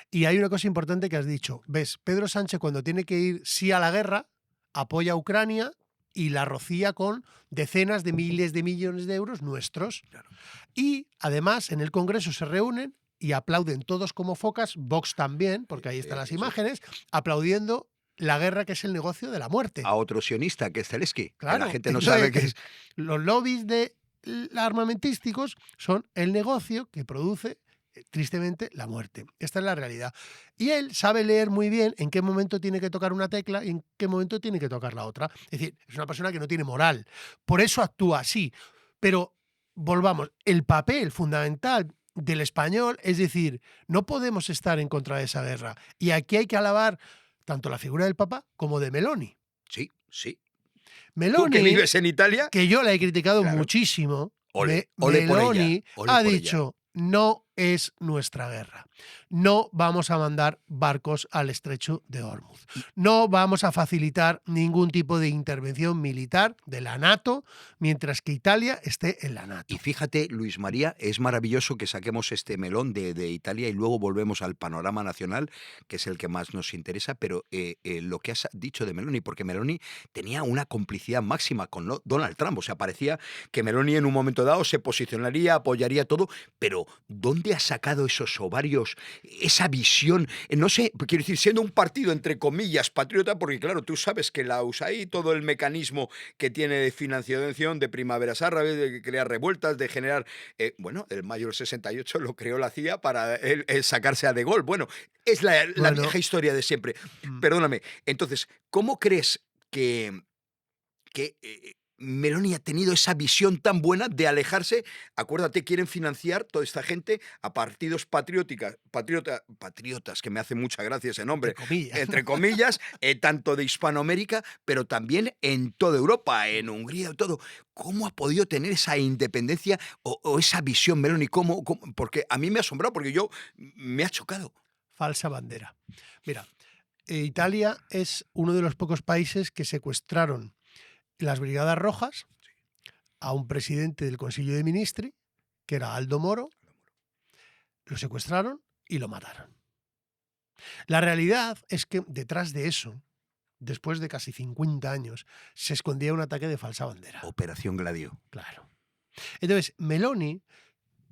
Y hay una cosa importante que has dicho. ¿Ves? Pedro Sánchez, cuando tiene que ir sí a la guerra, apoya a Ucrania y la rocía con decenas de miles de millones de euros nuestros. Claro. Y además en el Congreso se reúnen y aplauden todos como focas, Vox también, porque ahí están las Eso es. imágenes, aplaudiendo la guerra que es el negocio de la muerte. A otro sionista, que es Zelensky, que la Claro, gente no sabe qué entonces es. los lobbies de armamentísticos son el negocio que produce tristemente la muerte. Esta es la realidad. Y él sabe leer muy bien en qué momento tiene que tocar una tecla y en qué momento tiene que tocar la otra. Es decir, es una persona que no tiene moral. Por eso actúa así. Pero volvamos, el papel fundamental del español, es decir, no podemos estar en contra de esa guerra. Y aquí hay que alabar tanto la figura del Papa como de Meloni. Sí, sí. Tú que Meloni, vives en Italia, que yo la he criticado claro. muchísimo, Ole por ella, Meloni ole ha por ella. dicho, no es nuestra guerra. No vamos a mandar barcos al estrecho de Hormuz. Y, No vamos a facilitar ningún tipo de intervención militar de la NATO mientras que Italia esté en la y NATO. fíjate, Luis María, es maravilloso que saquemos este melón de Italia y luego volvemos al panorama nacional, que es el que más nos interesa, pero lo que has dicho de Meloni, porque Meloni tenía una complicidad máxima con Donald Trump, o sea, parecía que Meloni en un momento dado se posicionaría, apoyaría todo, pero ¿dónde ha sacado esos ovarios, esa visión? No sé, quiero decir, siendo un partido, entre comillas, patriota, porque claro, tú sabes que la USAID, todo el mecanismo que tiene de financiación de primaveras árabes, de crear revueltas, de generar... bueno, el mayo del 68 lo creó la CIA para él sacarse a De Gaulle. Bueno, es la Bueno, vieja historia de siempre. mm, Perdóname. Entonces, ¿cómo crees que Meloni ha tenido esa visión tan buena de alejarse. Acuérdate, quieren financiar toda esta gente a partidos patriotas, que me hace mucha gracia ese entre nombre, comillas. entre comillas, tanto de Hispanoamérica, pero también en toda Europa, en Hungría, todo. ¿Cómo ha podido tener esa independencia o esa visión, Meloni? Porque a mí me ha asombrado, porque me ha chocado. Falsa bandera. Mira, Italia es uno de los pocos países que secuestraron las Brigadas Rojas a un presidente del Consejo de Ministri, que era Aldo Moro, lo secuestraron y lo mataron. La realidad es que detrás de eso, después de casi 50 años, se escondía un ataque de falsa bandera. Operación Gladio. Claro. Entonces, Meloni,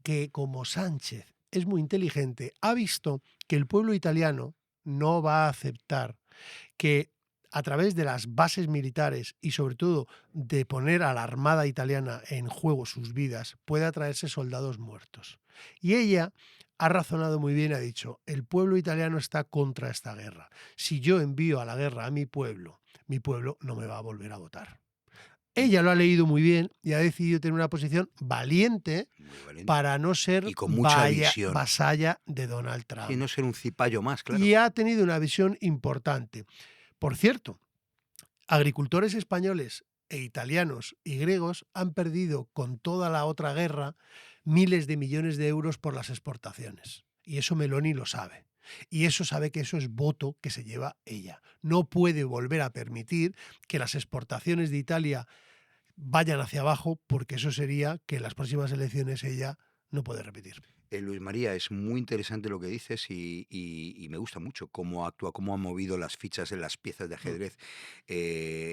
que como Sánchez es muy inteligente, ha visto que el pueblo italiano no va a aceptar que a través de las bases militares y sobre todo de poner a la Armada italiana en juego sus vidas, pueda traerse soldados muertos. Y ella ha razonado muy bien, ha dicho, el pueblo italiano está contra esta guerra. Si yo envío a la guerra a mi pueblo no me va a volver a votar. Ella lo ha leído muy bien y ha decidido tener una posición valiente para no ser y con mucha visión. vasalla de Donald Trump. Y no ser un cipayo más, claro. Y ha tenido una visión importante. Por cierto, agricultores españoles e italianos y griegos han perdido con toda la otra guerra miles de millones de euros por las exportaciones. Y eso Meloni lo sabe. Y eso sabe que eso es voto que se lleva ella. No puede volver a permitir que las exportaciones de Italia vayan hacia abajo, porque eso sería que en las próximas elecciones ella no puede repetir. Luis María, es muy interesante lo que dices y me gusta mucho cómo actúa, cómo ha movido las fichas en las piezas de ajedrez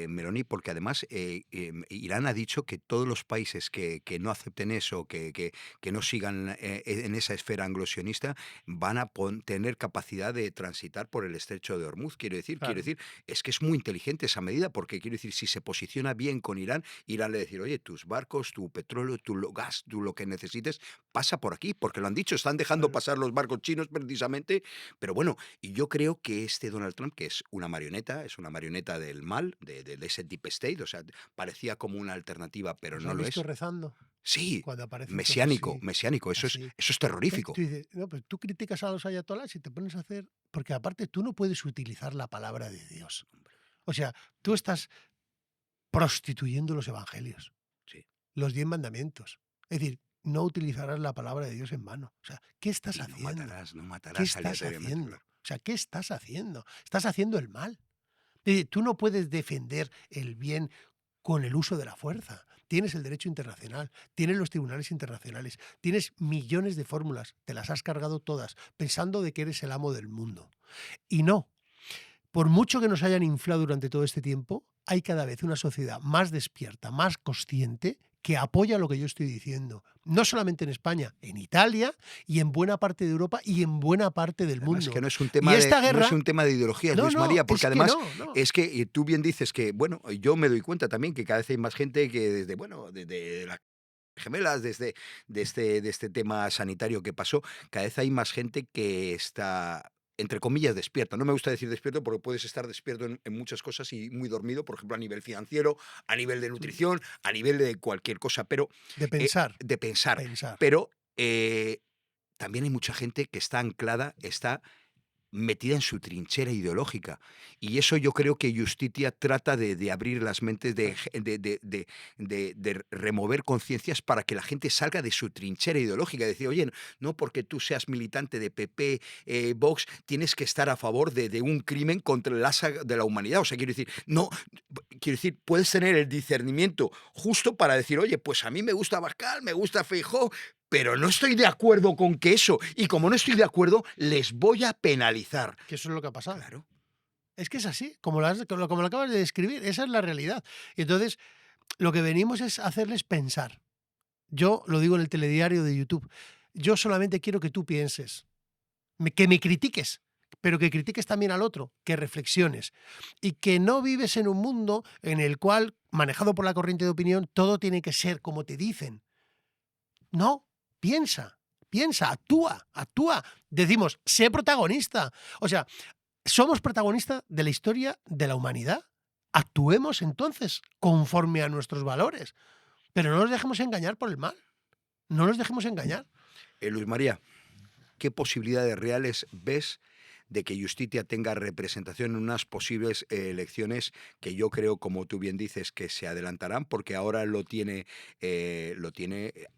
Meloni, porque además Irán ha dicho que todos los países que no acepten eso, que no sigan en esa esfera anglosionista, van a tener capacidad de transitar por el estrecho de Hormuz. Quiero decir, es que es muy inteligente esa medida, porque quiero decir, si se posiciona bien con Irán, Irán le decir, oye, tus barcos, tu petróleo, tu gas, tú lo que necesites, pasa por aquí, porque lo han dicho, están dejando pasar los barcos chinos precisamente, pero bueno, y yo creo que Donald Trump, que es una marioneta del mal, de ese deep state, o sea, parecía como una alternativa, pero no lo es. Rezando? Sí, Cuando aparece mesiánico, eso es terrorífico. Tú dices, no, pues tú criticas a los ayatolás y te pones a hacer, porque aparte tú no puedes utilizar la palabra de Dios. O sea, tú estás prostituyendo los evangelios, los 10 mandamientos. Es decir, no utilizarás la palabra de Dios en vano. O sea, ¿qué estás haciendo? No matarás. ¿Qué estás haciendo? O sea, ¿qué estás haciendo? Estás haciendo el mal. Es decir, tú no puedes defender el bien con el uso de la fuerza. Tienes el derecho internacional, tienes los tribunales internacionales, tienes millones de fórmulas, te las has cargado todas, pensando de que eres el amo del mundo. Y no, por mucho que nos hayan inflado durante todo este tiempo, hay cada vez una sociedad más despierta, más consciente, que apoya lo que yo estoy diciendo. No solamente en España, en Italia y en buena parte de Europa y en buena parte del mundo. Es que no es un tema, no es un tema de ideología, Luis María, porque además es que tú bien dices que, bueno, yo me doy cuenta también que cada vez hay más gente que desde las gemelas, desde este tema sanitario que pasó, cada vez hay más gente que está, entre comillas, despierta. No me gusta decir despierto porque puedes estar despierto en muchas cosas y muy dormido, por ejemplo, a nivel financiero, a nivel de nutrición, a nivel de cualquier cosa, pero... De pensar. Pero también hay mucha gente que está anclada, está metida en su trinchera ideológica. Y eso yo creo que Justitia trata de abrir las mentes, de remover conciencias para que la gente salga de su trinchera ideológica. Decir, oye, no porque tú seas militante de PP, Vox, tienes que estar a favor de un crimen contra el asa de la humanidad. O sea, quiero decir, puedes tener el discernimiento justo para decir, oye, pues a mí me gusta Abascal, me gusta Feijóo, pero no estoy de acuerdo con que eso, y como no estoy de acuerdo, les voy a penalizar. Que eso es lo que ha pasado. Claro. Es que es así, como lo acabas de describir, esa es la realidad. Y entonces, lo que venimos es hacerles pensar. Yo lo digo en el telediario de YouTube, yo solamente quiero que tú pienses, que me critiques, pero que critiques también al otro, que reflexiones, y que no vives en un mundo en el cual, manejado por la corriente de opinión, todo tiene que ser como te dicen. No. Piensa, actúa. Decimos, sé protagonista. O sea, somos protagonistas de la historia de la humanidad Actuemos entonces conforme a nuestros valores, pero no nos dejemos engañar por el mal. No nos dejemos engañar. Luis María, ¿qué posibilidades reales ves de que Justitia tenga representación en unas posibles elecciones que yo creo, como tú bien dices, que se adelantarán porque ahora lo tiene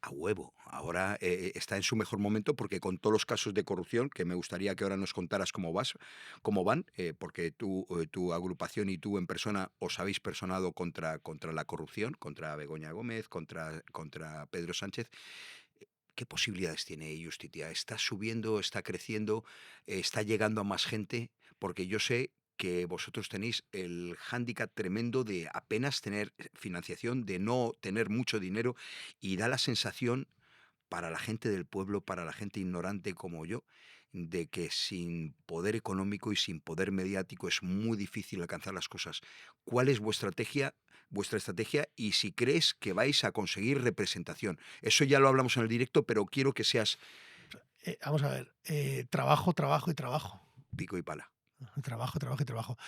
a huevo? Ahora está en su mejor momento porque con todos los casos de corrupción, que me gustaría que ahora nos contaras cómo van, porque tu agrupación y tú en persona os habéis personado contra la corrupción, contra Begoña Gómez, contra Pedro Sánchez. ¿Qué posibilidades tiene Justitia? ¿Está subiendo, está creciendo, está llegando a más gente? Porque yo sé que vosotros tenéis el hándicap tremendo de apenas tener financiación, de no tener mucho dinero, y da la sensación para la gente del pueblo, para la gente ignorante como yo, de que sin poder económico y sin poder mediático es muy difícil alcanzar las cosas. ¿Cuál es vuestra estrategia y si crees que vais a conseguir representación? Eso ya lo hablamos en el directo, pero quiero que seas Vamos a ver, trabajo, trabajo y trabajo. pico y pala. Trabajo, trabajo y trabajo.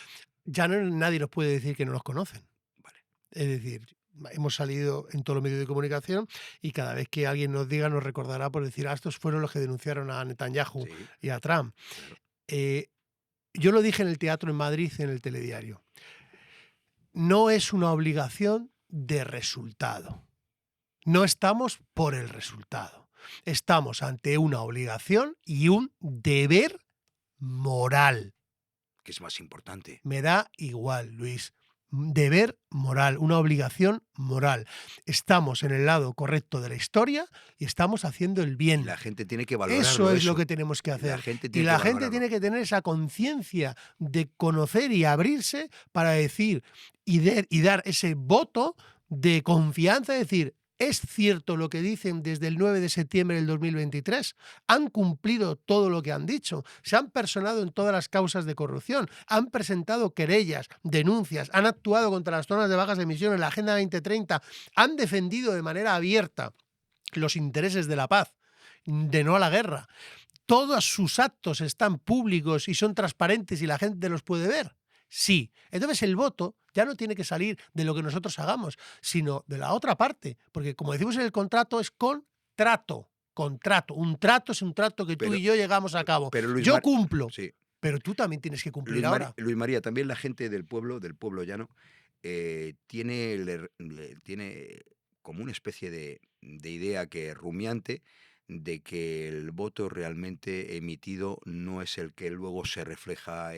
Ya nadie nos puede decir que no nos conocen. Vale. Es decir, hemos salido en todos los medios de comunicación y cada vez que alguien nos diga nos recordará por decir, estos fueron los que denunciaron a Netanyahu Sí, y a Trump. claro. Yo lo dije en el teatro en Madrid, en el telediario. No es una obligación de resultado. No estamos por el resultado. Estamos ante una obligación y un deber moral. ¿Qué es más importante? Me da igual, Luis. Deber moral, una obligación moral. Estamos en el lado correcto de la historia y estamos haciendo el Y bien. la gente tiene que valorarlo. Eso es lo eso. que tenemos que La hacer. gente Y tiene la que gente valorarlo. tiene que tener esa conciencia de conocer y abrirse para decir y dar ese voto de confianza, decir, ¿es cierto lo que dicen desde el 9 de septiembre del 2023? Han cumplido todo lo que han dicho, se han personado en todas las causas de corrupción, han presentado querellas, denuncias, han actuado contra las zonas de bajas emisiones, la Agenda 2030, han defendido de manera abierta los intereses de la paz, de no a la guerra. Todos sus actos están públicos y son transparentes y la gente los puede ver. Sí. Entonces el voto ya no tiene que salir de lo que nosotros hagamos, sino de la otra parte, porque como decimos en el contrato es contrato. Contrato. Un trato es un trato que tú y yo llegamos a cabo. Pero Luis Yo cumplo, Sí. pero tú también tienes que cumplir ahora. Luis María, también la gente del pueblo llano, tiene como una especie de idea que rumiante de que el voto realmente emitido no es el que luego se refleja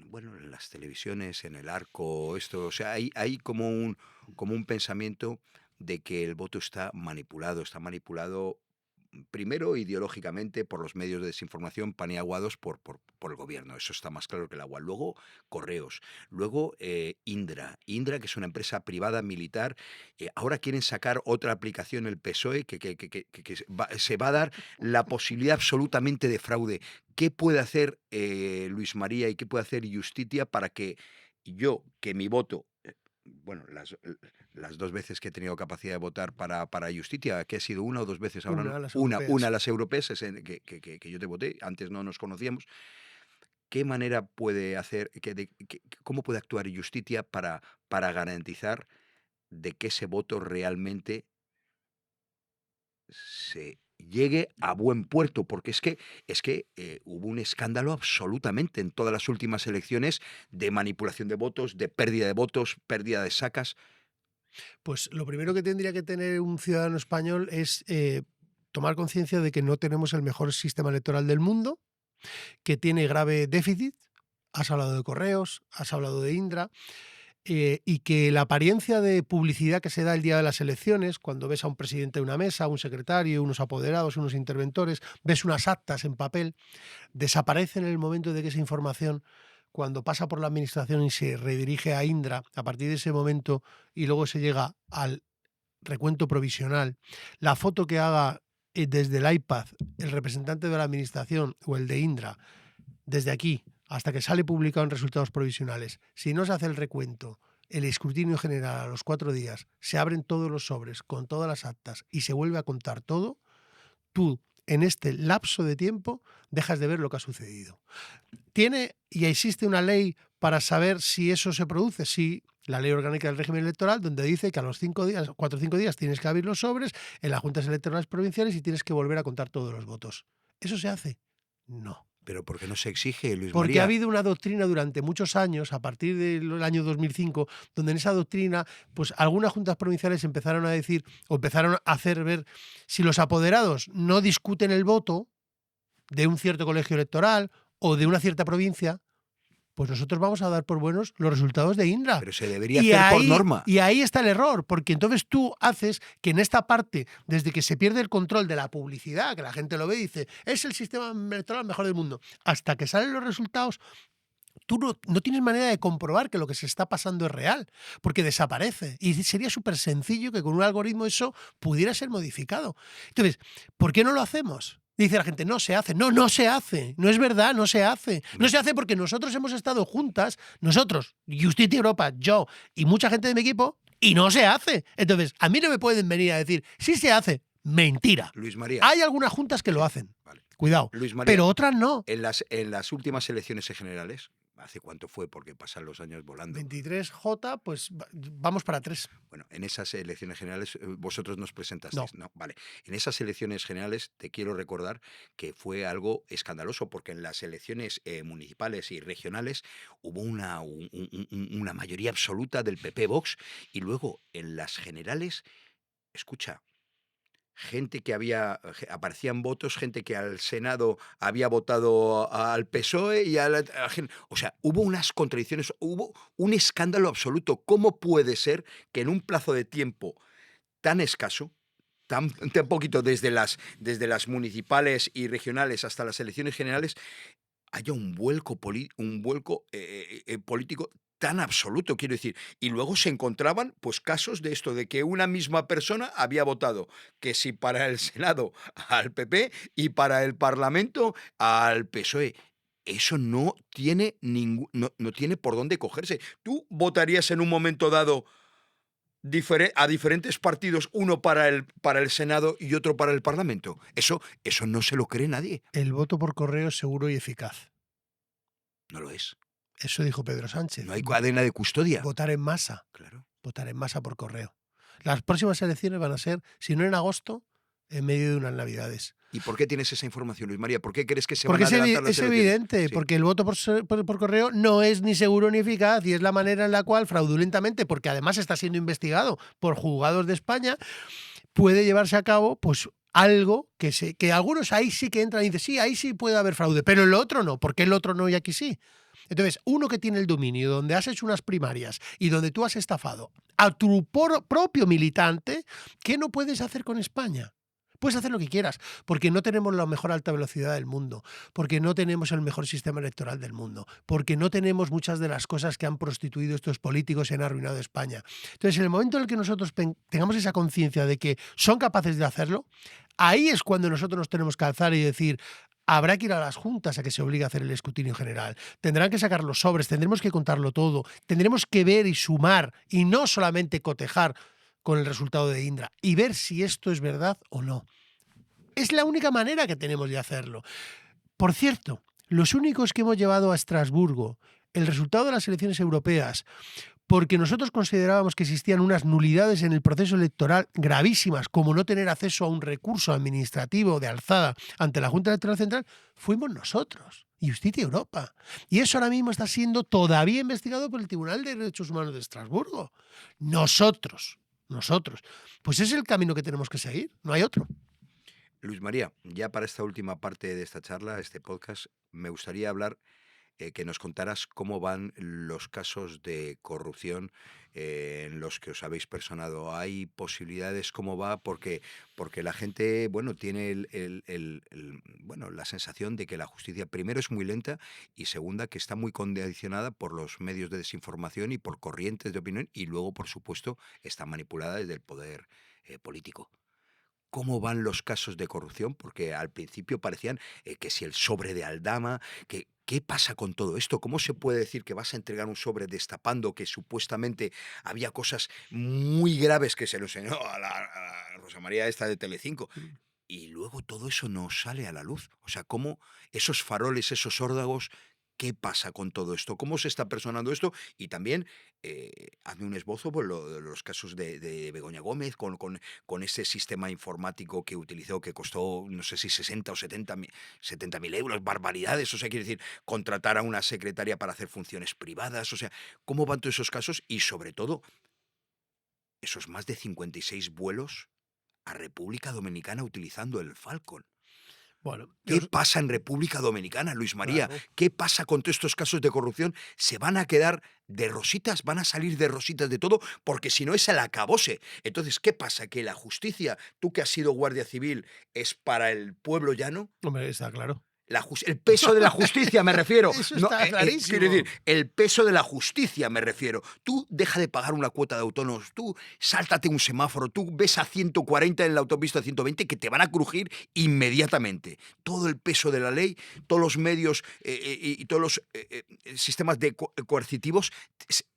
bueno, en las televisiones, en el arco, esto. O sea, hay como un pensamiento de que el voto está manipulado primero ideológicamente por los medios de desinformación paneaguados por el gobierno, eso está más claro que el agua. Luego Correos, luego Indra, que es una empresa privada militar, ahora quieren sacar otra aplicación, el PSOE, se va a dar la posibilidad absolutamente de fraude. ¿Qué puede hacer Luis María y qué puede hacer Justitia para que que mi voto, bueno, las dos veces que he tenido capacidad de votar para Justitia, que ha sido una o dos veces ahora, Una, las una europeas. las europeas que yo te voté, antes no nos conocíamos. ¿Qué manera puede hacer, cómo puede actuar Justitia para garantizar de que ese voto realmente se llegue a buen puerto? Porque es que hubo un escándalo absolutamente en todas las últimas elecciones de manipulación de votos, de pérdida de votos, pérdida de sacas. Pues lo primero que tendría que tener un ciudadano español es tomar conciencia de que no tenemos el mejor sistema electoral del mundo, que tiene grave déficit. Has hablado de Correos, has hablado de Indra, y que la apariencia de publicidad que se da el día de las elecciones, cuando ves a un presidente de una mesa, un secretario, unos apoderados, unos interventores, ves unas actas en papel, desaparece en el momento de que esa información, cuando pasa por la administración y se redirige a Indra, a partir de ese momento, y luego se llega al recuento provisional, la foto que haga desde el iPad el representante de la administración o el de Indra, desde aquí hasta que sale publicado en resultados provisionales, si no se hace el recuento, el escrutinio general a los 4 días, se abren todos los sobres con todas las actas y se vuelve a contar todo, tú en este lapso de tiempo dejas de ver lo que ha sucedido. ¿Tiene y existe una ley para saber si eso se produce? Sí, la ley orgánica del régimen electoral, donde dice que a los 5 días, 4 o 5 días tienes que abrir los sobres en las juntas electorales provinciales y tienes que volver a contar todos los votos. ¿Eso se hace? No. Pero ¿por qué no se exige, Luis Porque ha María? habido una doctrina durante muchos años, a partir del año 2005, donde en esa doctrina, pues algunas juntas provinciales empezaron a decir o empezaron a hacer ver si los apoderados no discuten el voto de un cierto colegio electoral o de una cierta provincia, pues nosotros vamos a dar por buenos los resultados de Indra. Pero se debería hacer por norma. Y ahí está el error, porque entonces tú haces que en esta parte, desde que se pierde el control de la publicidad, que la gente lo ve y dice, es el sistema electoral mejor del mundo, hasta que salen los resultados, tú no tienes manera de comprobar que lo que se está pasando es real, porque desaparece. Y sería súper sencillo que con un algoritmo eso pudiera ser modificado. Entonces, ¿por qué no lo hacemos? Dice la gente, no se hace. No, no se hace. No es verdad, no se hace. No se hace porque nosotros hemos estado juntas, nosotros, Justitia Europa, yo y mucha gente de mi equipo, y no se hace. Entonces, a mí no me pueden venir a decir, sí se hace. Mentira. Luis María. Hay algunas juntas que lo hacen. Vale. Cuidado. Luis María, pero otras no. En las últimas elecciones generales, ¿hace cuánto fue? Porque pasan los años volando. 23J, pues vamos para 3. Bueno, en esas elecciones generales, vosotros nos presentasteis. No, vale. En esas elecciones generales te quiero recordar que fue algo escandaloso, porque en las elecciones municipales y regionales hubo una mayoría absoluta del PP-Vox, y luego en las generales, escucha, gente que aparecían votos, gente que al Senado había votado al PSOE y o sea, hubo unas contradicciones, hubo un escándalo absoluto. ¿Cómo puede ser que en un plazo de tiempo tan escaso, tan poquito desde las municipales y regionales hasta las elecciones generales, haya un vuelco político tan absoluto, quiero decir? Y luego se encontraban pues casos de esto, de que una misma persona había votado que si para el Senado al PP y para el Parlamento al PSOE. Eso no tiene no tiene por dónde cogerse. ¿Tú votarías en un momento dado a diferentes partidos, uno para el Senado y otro para el Parlamento? Eso no se lo cree nadie. El voto por correo es seguro y eficaz. No lo es. Eso dijo Pedro Sánchez. No hay cadena de custodia. Votar en masa. Claro. Votar en masa por correo. Las próximas elecciones van a ser, si no en agosto, en medio de unas Navidades. ¿Y por qué tienes esa información, Luis María? ¿Por qué crees que se Porque van a adelantar las es elecciones? evidente, Sí. porque el voto por correo no es ni seguro ni eficaz, y es la manera en la cual, fraudulentamente, porque además está siendo investigado por juzgados de España, puede llevarse a cabo pues algo que algunos ahí sí que entran y dicen, sí, ahí sí puede haber fraude, pero en lo otro no. ¿Por qué en lo otro no y aquí sí? Entonces, uno que tiene el dominio, donde has hecho unas primarias y donde tú has estafado a tu propio militante, ¿qué no puedes hacer con España? Puedes hacer lo que quieras, porque no tenemos la mejor alta velocidad del mundo, porque no tenemos el mejor sistema electoral del mundo, porque no tenemos muchas de las cosas que han prostituido estos políticos y han arruinado España. Entonces, en el momento en el que nosotros tengamos esa conciencia de que son capaces de hacerlo, ahí es cuando nosotros nos tenemos que alzar y decir, habrá que ir a las juntas a que se obligue a hacer el escrutinio general. Tendrán que sacar los sobres, tendremos que contarlo todo, tendremos que ver y sumar y no solamente cotejar con el resultado de Indra y ver si esto es verdad o no. Es la única manera que tenemos de hacerlo. Por cierto, los únicos que hemos llevado a Estrasburgo el resultado de las elecciones europeas, porque nosotros considerábamos que existían unas nulidades en el proceso electoral gravísimas, como no tener acceso a un recurso administrativo de alzada ante la Junta Electoral Central, fuimos nosotros, Justitia Europa. Y eso ahora mismo está siendo todavía investigado por el Tribunal de Derechos Humanos de Estrasburgo. Nosotros. Pues ese es el camino que tenemos que seguir, no hay otro. Luis María, ya para esta última parte de esta charla, este podcast, me gustaría hablar, que nos contaras cómo van los casos de corrupción en los que os habéis personado. ¿Hay posibilidades? ¿Cómo va? Porque la gente, bueno, tiene bueno, la sensación de que la justicia, primero, es muy lenta, y segunda, que está muy condicionada por los medios de desinformación y por corrientes de opinión, y luego, por supuesto, está manipulada desde el poder político. ¿Cómo van los casos de corrupción? Porque al principio parecían que si el sobre de Aldama, ¿qué pasa con todo esto? ¿Cómo se puede decir que vas a entregar un sobre destapando que supuestamente había cosas muy graves que se lo enseñó a la Rosa María esta de Telecinco? y luego todo eso no sale a la luz. O sea, cómo esos faroles, esos órdagos, ¿qué pasa con todo esto? ¿Cómo se está personando esto? Y también hazme un esbozo por los casos de Begoña Gómez con ese sistema informático que utilizó, que costó, no sé si 60 o 70.000 euros, barbaridades. O sea, quiere decir, contratar a una secretaria para hacer funciones privadas. O sea, ¿cómo van todos esos casos? Y sobre todo, esos más de 56 vuelos a República Dominicana utilizando el Falcon. Bueno, ¿Qué pasa en República Dominicana, Luis María? claro. ¿Qué pasa con todos estos casos de corrupción? ¿Se van a quedar de rositas? ¿Van a salir de rositas de todo? Porque si no es el acabose. Entonces, ¿qué pasa? ¿Que la justicia, tú que has sido guardia civil, es para el pueblo llano? Hombre, está claro. El peso de la justicia, me refiero. Eso No, está quiero decir, clarísimo. el peso de la justicia, me refiero. Tú deja de pagar una cuota de autónomos, tú sáltate un semáforo, tú ves a 140 en la autopista 120 que te van a crujir inmediatamente. Todo el peso de la ley, todos los medios y todos los sistemas coercitivos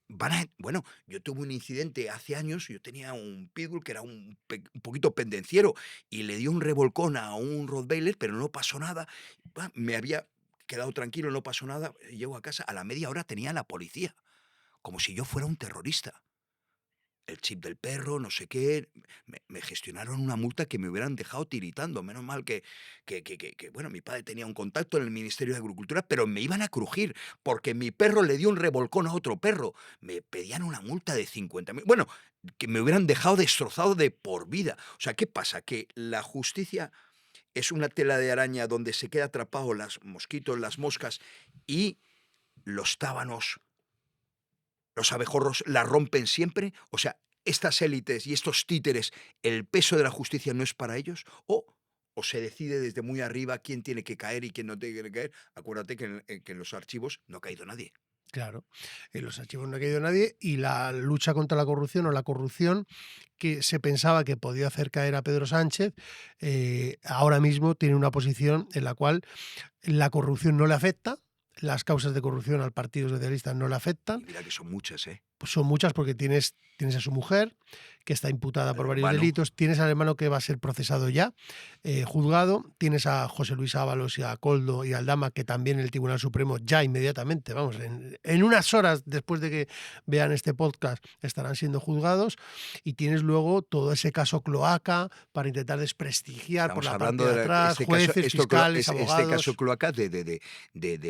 bueno, yo tuve un incidente hace años, yo tenía un pitbull que era un poquito pendenciero y le dio un revolcón a un rottweiler, pero no pasó nada. Me había quedado tranquilo, no pasó nada. Llego a casa, a la media hora tenía a la policía, como si yo fuera un terrorista. El chip del perro, no sé qué. Me gestionaron una multa que me hubieran dejado tiritando. Menos mal bueno, mi padre tenía un contacto en el Ministerio de Agricultura, pero me iban a crujir porque mi perro le dio un revolcón a otro perro. Me pedían una multa de 50.000. Bueno, que me hubieran dejado destrozado de por vida. O sea, ¿qué pasa? Que la justicia es una tela de araña donde se queda atrapado los mosquitos, las moscas y los tábanos, los abejorros la rompen siempre. O sea, estas élites y estos títeres, el peso de la justicia no es para ellos. O se decide desde muy arriba quién tiene que caer y quién no tiene que caer. Acuérdate que en los archivos no ha caído nadie. Claro, en los archivos no ha caído nadie y la lucha contra la corrupción o la corrupción que se pensaba que podía hacer caer a Pedro Sánchez, ahora mismo tiene una posición en la cual la corrupción no le afecta, las causas de corrupción al Partido Socialista no le afectan. Y mira que son muchas, ¿eh? Pues son muchas porque tienes a su mujer, que está imputada por varios Hermano. delitos, tienes al hermano que va a ser procesado ya, juzgado, tienes a José Luis Ábalos y a Koldo y a Aldama, que también el Tribunal Supremo ya inmediatamente, vamos, en unas horas después de que vean este podcast, estarán siendo juzgados, y tienes luego todo ese caso cloaca para intentar desprestigiar por Estamos la parte hablando de atrás, jueces, fiscales, abogados. este caso cloaca de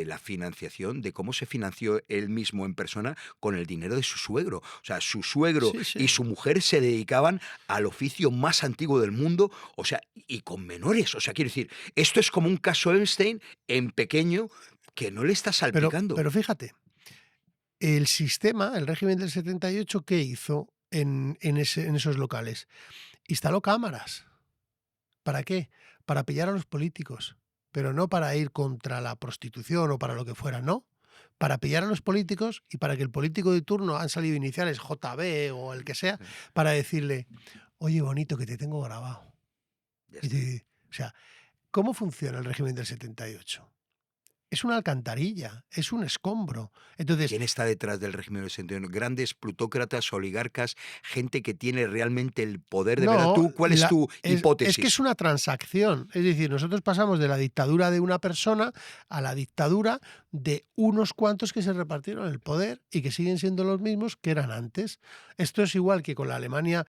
la financiación, de cómo se financió él mismo en persona con el dinero de su suegro. O sea, su suegro Sí, sí. y su mujer se dedicaban al oficio más antiguo del mundo, o sea, y con menores. O sea, quiero decir, esto es como un caso Einstein en pequeño que no le está salpicando. Pero fíjate, el sistema, el régimen del 78, ¿qué hizo en esos locales? Instaló cámaras. ¿Para qué? Para pillar a los políticos, pero no para ir contra la prostitución o para lo que fuera, no. Para pillar a los políticos y para que el político de turno, han salido iniciales JB o el que sea, para decirle, oye, bonito, que te tengo grabado. Ya Y está. o sea, ¿cómo funciona el régimen del 78? Es una alcantarilla, es un escombro. Entonces, ¿Quién está detrás del régimen del 61? Grandes plutócratas, oligarcas, gente que tiene realmente el poder de verdad. no, ¿Tú cuál es tu es que es hipótesis? una transacción. Es decir, nosotros pasamos de la dictadura de una persona a la dictadura de unos cuantos que se repartieron el poder y que siguen siendo los mismos que eran antes. Esto es igual que con la Alemania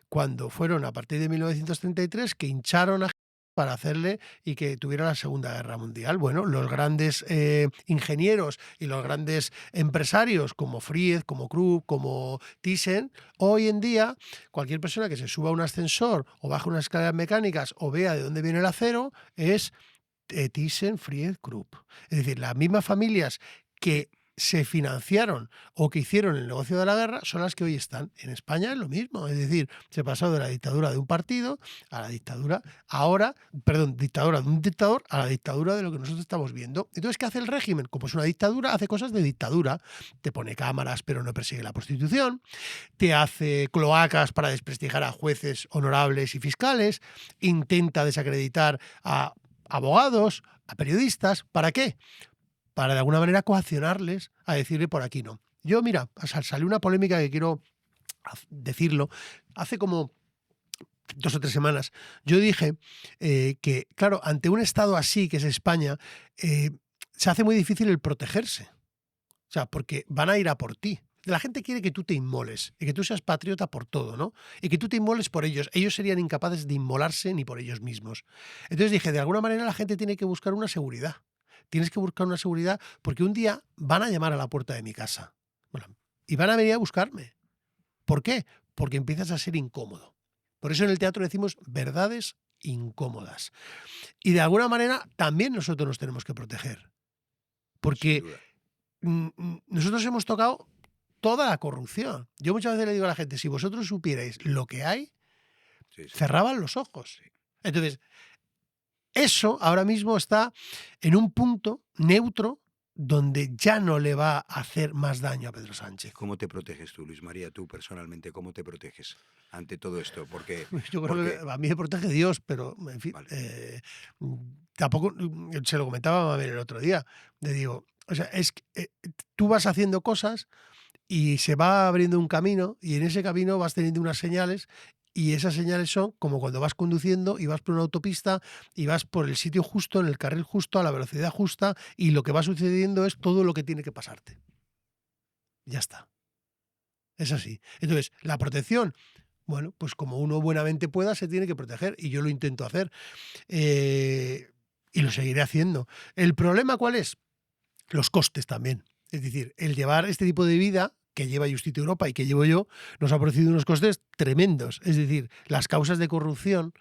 cuando fueron a partir de 1933, que hincharon a para hacerle y que tuviera la Segunda Guerra Mundial. Bueno, los grandes ingenieros y los grandes empresarios como Fried, como Krupp, como Thyssen, hoy en día cualquier persona que se suba a un ascensor o baje unas escaleras mecánicas o vea de dónde viene el acero es Thyssen, Fried, Krupp. Es decir, las mismas familias que se financiaron o que hicieron el negocio de la guerra son las que hoy están. En España es lo mismo, es decir, se pasó de la dictadura de un partido a la dictadura dictadura de un dictador a la dictadura de lo que nosotros estamos viendo. Entonces, ¿qué hace el régimen? Como es una dictadura, hace cosas de dictadura. Te pone cámaras pero no persigue la prostitución, te hace cloacas para desprestigiar a jueces honorables y fiscales, intenta desacreditar a abogados, a periodistas. ¿Para qué? Para de alguna manera coaccionarles a decirle por aquí no. Yo, mira, salió una polémica que quiero decirlo. Hace como 2 o 3 semanas, yo dije que, claro, ante un Estado así, que es España, se hace muy difícil el protegerse. O sea, porque van a ir a por ti. La gente quiere que tú te inmoles y que tú seas patriota por todo, ¿no? Y que tú te inmoles por ellos. Ellos serían incapaces de inmolarse ni por ellos mismos. Entonces dije, de alguna manera la gente tiene que buscar una seguridad. Tienes que buscar una seguridad porque un día van a llamar a la puerta de mi casa. Bueno, y van a venir a buscarme. ¿Por qué? Porque empiezas a ser incómodo. Por eso en el teatro decimos verdades incómodas. Y de alguna manera también nosotros nos tenemos que proteger. Sin Porque duda. nosotros hemos tocado toda la corrupción. Yo muchas veces le digo a la gente, si vosotros supierais lo que hay, Sí, sí. cerraban los ojos. Sí. Entonces, eso ahora mismo está en un punto neutro donde ya no le va a hacer más daño a Pedro Sánchez. ¿Cómo te proteges tú, Luis María, tú personalmente? ¿Cómo te proteges ante todo esto? Porque, Yo creo porque que a mí me protege Dios, pero en fin, vale, tampoco se lo comentaba a Mabel el otro día. Le digo, o sea, es que tú vas haciendo cosas y se va abriendo un camino y en ese camino vas teniendo unas señales y esas señales son como cuando vas conduciendo y vas por una autopista y vas por el sitio justo, en el carril justo, a la velocidad justa y lo que va sucediendo es todo lo que tiene que pasarte. Ya está. Es así. Entonces, la protección, bueno, pues como uno buenamente pueda, se tiene que proteger y yo lo intento hacer y lo seguiré haciendo. ¿El problema cuál es? Los costes también. Es decir, el llevar este tipo de vida que lleva Justitia Europa y que llevo yo, nos ha producido unos costes tremendos. Es decir, las causas de corrupción,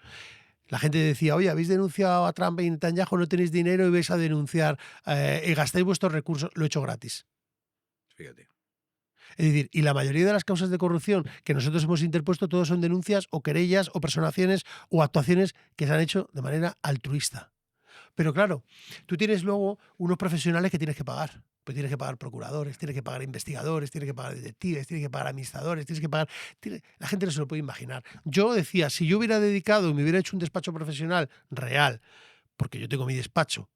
la gente decía, oye, habéis denunciado a Trump y Netanyahu, no tenéis dinero y vais a denunciar y gastáis vuestros recursos, lo he hecho gratis. fíjate. Es decir, y la mayoría de las causas de corrupción que nosotros hemos interpuesto, todos son denuncias o querellas o personaciones o actuaciones que se han hecho de manera altruista. Pero claro, tú tienes luego unos profesionales que tienes que pagar. Pues tienes que pagar procuradores, tienes que pagar investigadores, tienes que pagar detectives, tienes que pagar administradores, tienes que pagar... La gente no se lo puede imaginar. Yo decía, si yo hubiera dedicado y me hubiera hecho un despacho profesional real, porque yo tengo mi despacho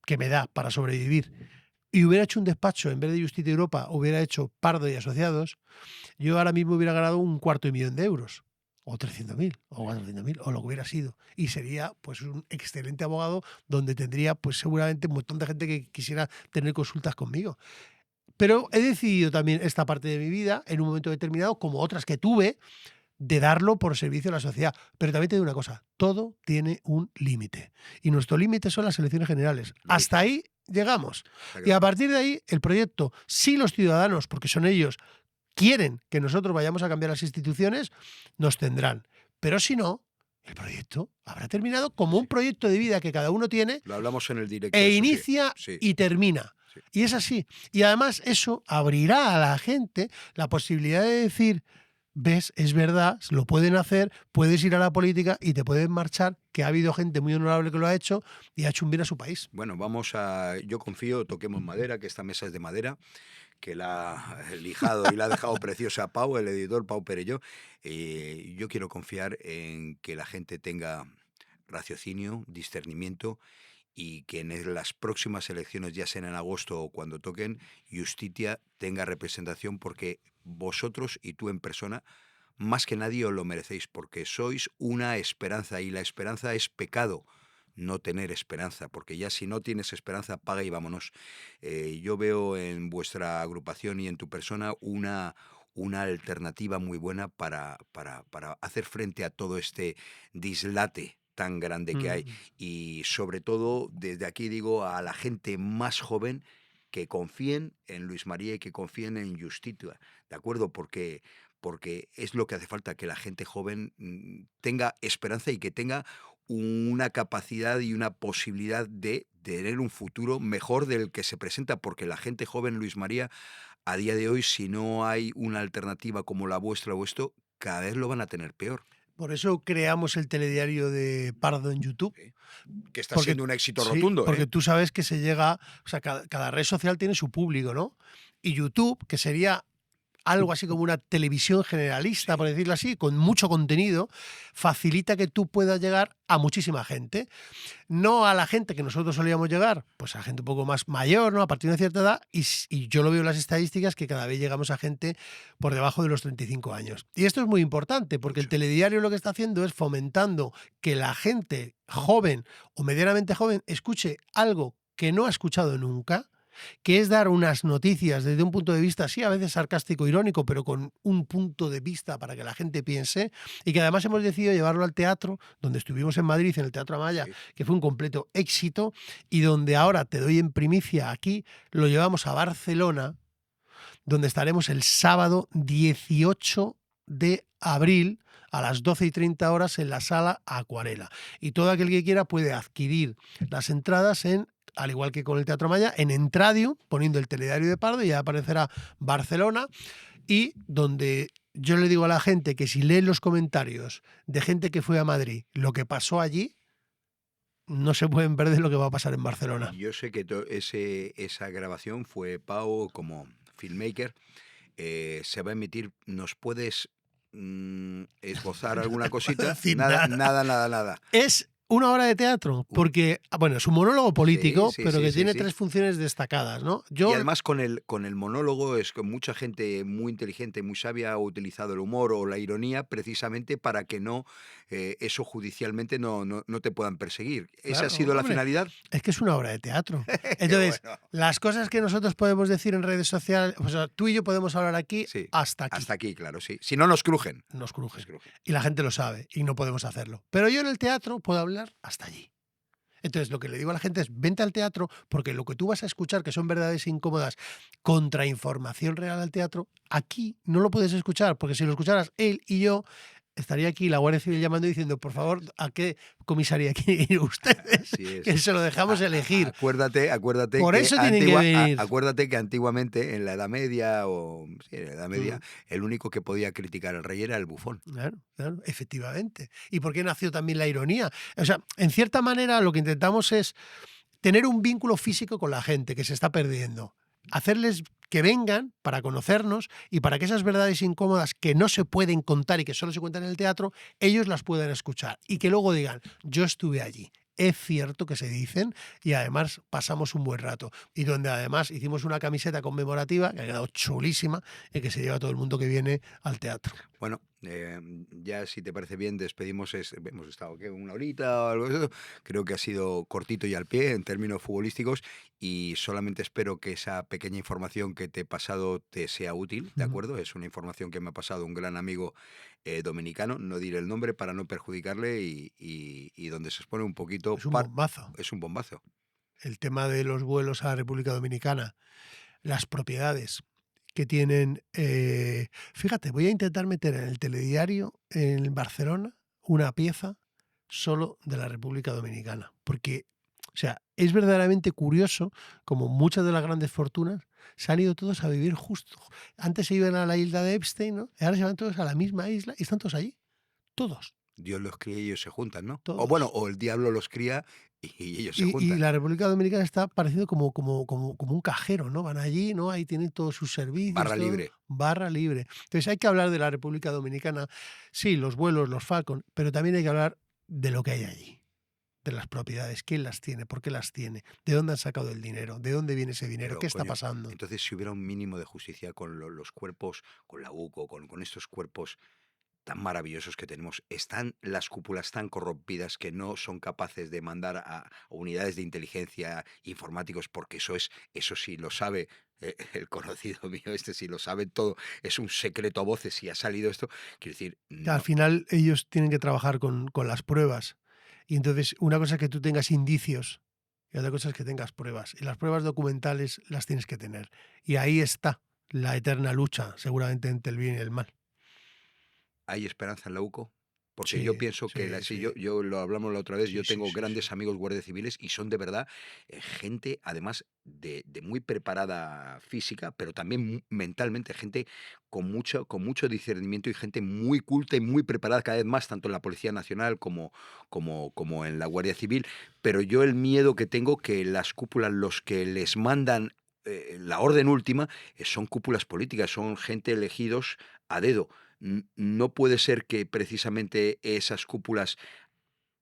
que me da para sobrevivir, y hubiera hecho un despacho, en vez de Justitia Europa, hubiera hecho Pardo y Asociados, yo ahora mismo hubiera ganado 250.000 euros, o 300.000, o 400.000, o lo que hubiera sido. Y sería pues un excelente abogado donde tendría pues seguramente un montón de gente que quisiera tener consultas conmigo. Pero he decidido también esta parte de mi vida, en un momento determinado, como otras que tuve, de darlo por servicio a la sociedad. Pero también te digo una cosa, todo tiene un límite. Y nuestro límite son las elecciones generales. Hasta ahí llegamos. Y a partir de ahí, el proyecto, si los ciudadanos, porque son ellos, quieren que nosotros vayamos a cambiar las instituciones, nos tendrán. Pero si no, el proyecto habrá terminado como un proyecto de vida que cada uno tiene. Lo hablamos en el directo. E eso inicia sí. y termina. Sí. Y es así. Y además eso abrirá a la gente la posibilidad de decir, ves, es verdad, lo pueden hacer, puedes ir a la política y te pueden marchar, que ha habido gente muy honorable que lo ha hecho y ha hecho un bien a su país. Bueno, yo confío, toquemos madera, que esta mesa es de madera, que la ha lijado y la ha dejado preciosa Pau, el editor Pau Perello. Yo quiero confiar en que la gente tenga raciocinio, discernimiento y que en las próximas elecciones, ya sean en agosto o cuando toquen, Justitia tenga representación porque vosotros y tú en persona, más que nadie os lo merecéis porque sois una esperanza y la esperanza es pecado. No tener esperanza, porque ya si no tienes esperanza, paga y vámonos. Yo veo en vuestra agrupación y en tu persona una alternativa muy buena para hacer frente a todo este dislate tan grande que hay. Y sobre todo, desde aquí digo a la gente más joven que confíen en Luis María y que confíen en Justitia, ¿de acuerdo? Porque es lo que hace falta, que la gente joven tenga esperanza y que tenga una capacidad y una posibilidad de tener un futuro mejor del que se presenta, porque la gente joven, Luis María, a día de hoy, si no hay una alternativa como la vuestra o esto, cada vez lo van a tener peor. Por eso creamos el telediario de Pardo en YouTube. Sí. Que está siendo un éxito rotundo. Porque tú sabes que se llega, o sea, cada red social tiene su público, ¿no? Y YouTube, que sería algo así como una televisión generalista, por decirlo así, con mucho contenido, facilita que tú puedas llegar a muchísima gente. No a la gente que nosotros solíamos llegar, pues a gente un poco más mayor, ¿no? A partir de cierta edad, y yo lo veo en las estadísticas que cada vez llegamos a gente por debajo de los 35 años. Y esto es muy importante, porque el Mucho. telediario lo que está haciendo es fomentando que la gente joven o medianamente joven escuche algo que no ha escuchado nunca, que es dar unas noticias desde un punto de vista, sí, a veces sarcástico, irónico, pero con un punto de vista para que la gente piense, y que además hemos decidido llevarlo al teatro, donde estuvimos en Madrid, en el Teatro Amaya, Sí. que fue un completo éxito, y donde ahora te doy en primicia aquí, lo llevamos a Barcelona, donde estaremos el sábado 18 de abril a las 12:30 horas en la Sala Acuarela. Y todo aquel que quiera puede adquirir las entradas en, al igual que con el Teatro Maya, en Entradium, poniendo el telediario de Pardo, y ya aparecerá Barcelona, y donde yo le digo a la gente que si leen los comentarios de gente que fue a Madrid, lo que pasó allí, no se pueden perder lo que va a pasar en Barcelona. Yo sé que esa grabación fue Pau como filmmaker. Se va a emitir. ¿Nos puedes esbozar alguna No puedo cosita? decir Nada, nada. nada, nada, nada. Es una obra de teatro, Un- porque, bueno, es un monólogo Sí, político, sí, pero sí, que sí, tiene sí. 3 funciones destacadas, ¿no? Y Yo, además con el monólogo es que mucha gente muy inteligente, muy sabia ha utilizado el humor o la ironía precisamente para que no eso judicialmente no te puedan perseguir. ¿Esa ha claro, sido la hombre, finalidad? es que es una obra de teatro. Qué Entonces, bueno. las cosas que nosotros podemos decir en redes sociales, o sea, tú y yo podemos hablar aquí Sí, hasta aquí, hasta aquí, claro, sí. Si no nos crujen. nos Nos crujen. crujen. Y la gente lo sabe, y no podemos hacerlo. Pero yo en el teatro puedo hablar hasta allí. Entonces, lo que le digo a la gente es, vente al teatro, porque lo que tú vas a escuchar, que son verdades incómodas, contra información real al teatro, aquí no lo puedes escuchar, porque si lo escucharas él y yo, estaría aquí la Guardia Civil llamando y diciendo, por favor, ¿a qué comisaría quieren ir ustedes? Así es. Que se lo dejamos elegir. Acuérdate Por que eso tienen que venir. acuérdate que antiguamente en la Edad Media o sí, en la Edad Media, Mm, el único que podía criticar al rey era el bufón. claro, claro, efectivamente. ¿Y por qué nació también la ironía? O sea, en cierta manera lo que intentamos es tener un vínculo físico con la gente que se está perdiendo. Hacerles que vengan para conocernos y para que esas verdades incómodas que no se pueden contar y que solo se cuentan en el teatro, ellos las puedan escuchar y que luego digan, yo estuve allí. Es cierto que se dicen y además pasamos un buen rato. Y donde además hicimos una camiseta conmemorativa que ha quedado chulísima y que se lleva a todo el mundo que viene al teatro. Bueno, ya si te parece bien, despedimos. Hemos estado ¿qué? Una horita o algo de eso. Creo que ha sido cortito y al pie en términos futbolísticos y solamente espero que esa pequeña información que te he pasado te sea útil, ¿de Ujú. acuerdo? Es una información que me ha pasado un gran amigo dominicano, no diré el nombre para no perjudicarle y donde se expone un poquito, Es un bombazo. es un bombazo. El tema de los vuelos a la República Dominicana, las propiedades que tienen. Fíjate, voy a intentar meter en el telediario en Barcelona una pieza solo de la República Dominicana. Porque, o sea, es verdaderamente curioso como muchas de las grandes fortunas se han ido todos a vivir justo. Antes se iban a la isla de Epstein, ¿no? Y ahora se van todos a la misma isla y están todos allí. Todos, Dios los cría y ellos se juntan, ¿no? O bueno, todos. o el diablo los cría y ellos se Y juntan. la República Dominicana está parecido como un cajero, ¿no? Van allí, ¿no? Ahí tienen todos sus servicios, Barra todo, libre. barra libre. Entonces hay que hablar de la República Dominicana, sí, los vuelos, los Falcon, pero también hay que hablar de lo que hay allí, de las propiedades, quién las tiene, por qué las tiene, de dónde han sacado el dinero, de dónde viene ese dinero, Pero, qué está coño, pasando. entonces si hubiera un mínimo de justicia con los cuerpos, con la UCO, con estos cuerpos tan maravillosos que tenemos, están las cúpulas tan corrompidas que no son capaces de mandar a unidades de inteligencia informáticos, porque eso sí lo sabe el conocido mío, sí lo sabe todo, es un secreto a voces y ha salido esto. Quiero decir, Al no, final ellos tienen que trabajar con las pruebas. Y entonces una cosa es que tú tengas indicios y otra cosa es que tengas pruebas. Y las pruebas documentales las tienes que tener. Y ahí está la eterna lucha, seguramente entre el bien y el mal. ¿hay esperanza en la UCO? Porque yo Sí, pienso que sí, sí, sí, yo lo hablamos la otra vez, sí, yo sí, tengo sí, sí. grandes amigos guardias civiles y son de verdad gente, además de muy preparada física, pero también mentalmente, gente con mucho discernimiento y gente muy culta y muy preparada cada vez más, tanto en la Policía Nacional como en la Guardia Civil. Pero yo el miedo que tengo que las cúpulas, los que les mandan la orden última son cúpulas políticas, son gente elegidos a dedo. No puede ser que precisamente esas cúpulas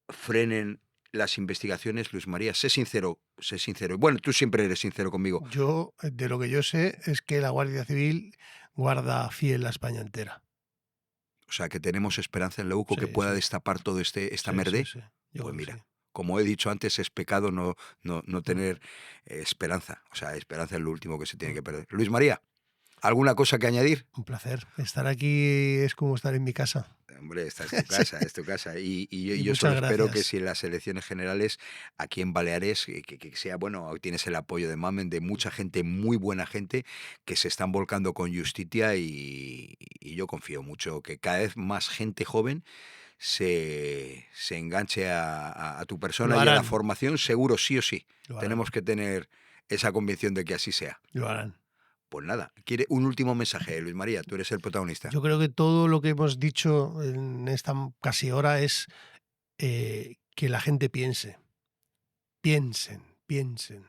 frenen las investigaciones, Luis María. Sé sincero, sé sincero. Bueno, tú siempre eres sincero conmigo. Yo, de lo que yo sé, es que la Guardia Civil guarda fiel la España entera. O sea, que tenemos esperanza en la UCO que Sí, pueda sí. destapar todo esta Sí, merde. sí, sí. Yo Pues creo que mira, sí. como he dicho antes, es pecado no Mm, tener esperanza. O sea, esperanza es lo último que se tiene mm. que perder. Luis María, ¿alguna cosa que añadir? Un placer. Estar aquí es como estar en mi casa. Hombre, esta es tu Sí. casa, es tu casa. Y Yo solo muchas espero que gracias. si en las elecciones generales aquí en Baleares, que sea, bueno, hoy tienes el apoyo de Mamen, de mucha gente, muy buena gente, que se están volcando con Justitia y yo confío mucho que cada vez más gente joven se enganche a tu Lo persona y a la harán, formación, seguro, sí o sí. lo harán, Tenemos que tener esa convicción de que así sea. lo harán. Pues nada, quiere un último mensaje, Luis María, tú eres el protagonista. Yo creo que todo lo que hemos dicho en esta casi hora es que la gente piense. Piensen, piensen.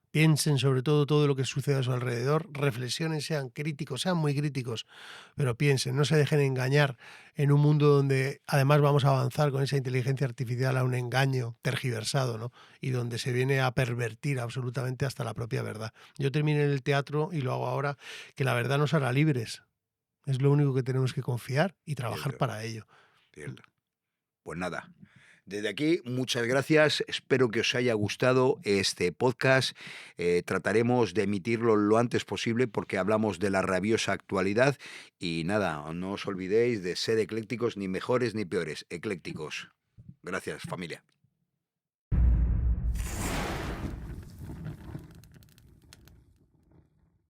Piensen sobre todo lo que sucede a su alrededor, reflexionen, sean críticos, sean muy críticos, pero piensen, no se dejen engañar en un mundo donde además vamos a avanzar con esa inteligencia artificial a un engaño tergiversado, ¿no? Y donde se viene a pervertir absolutamente hasta la propia verdad. Yo terminé en el teatro y lo hago ahora, que la verdad nos hará libres. Es lo único que tenemos que confiar y trabajar Cierto, para ello. cierto. Pues nada, desde aquí, muchas gracias. Espero que os haya gustado este podcast. Trataremos de emitirlo lo antes posible porque hablamos de la rabiosa actualidad. Y nada, no os olvidéis de ser eclécticos, ni mejores ni peores, eclécticos. Gracias, familia.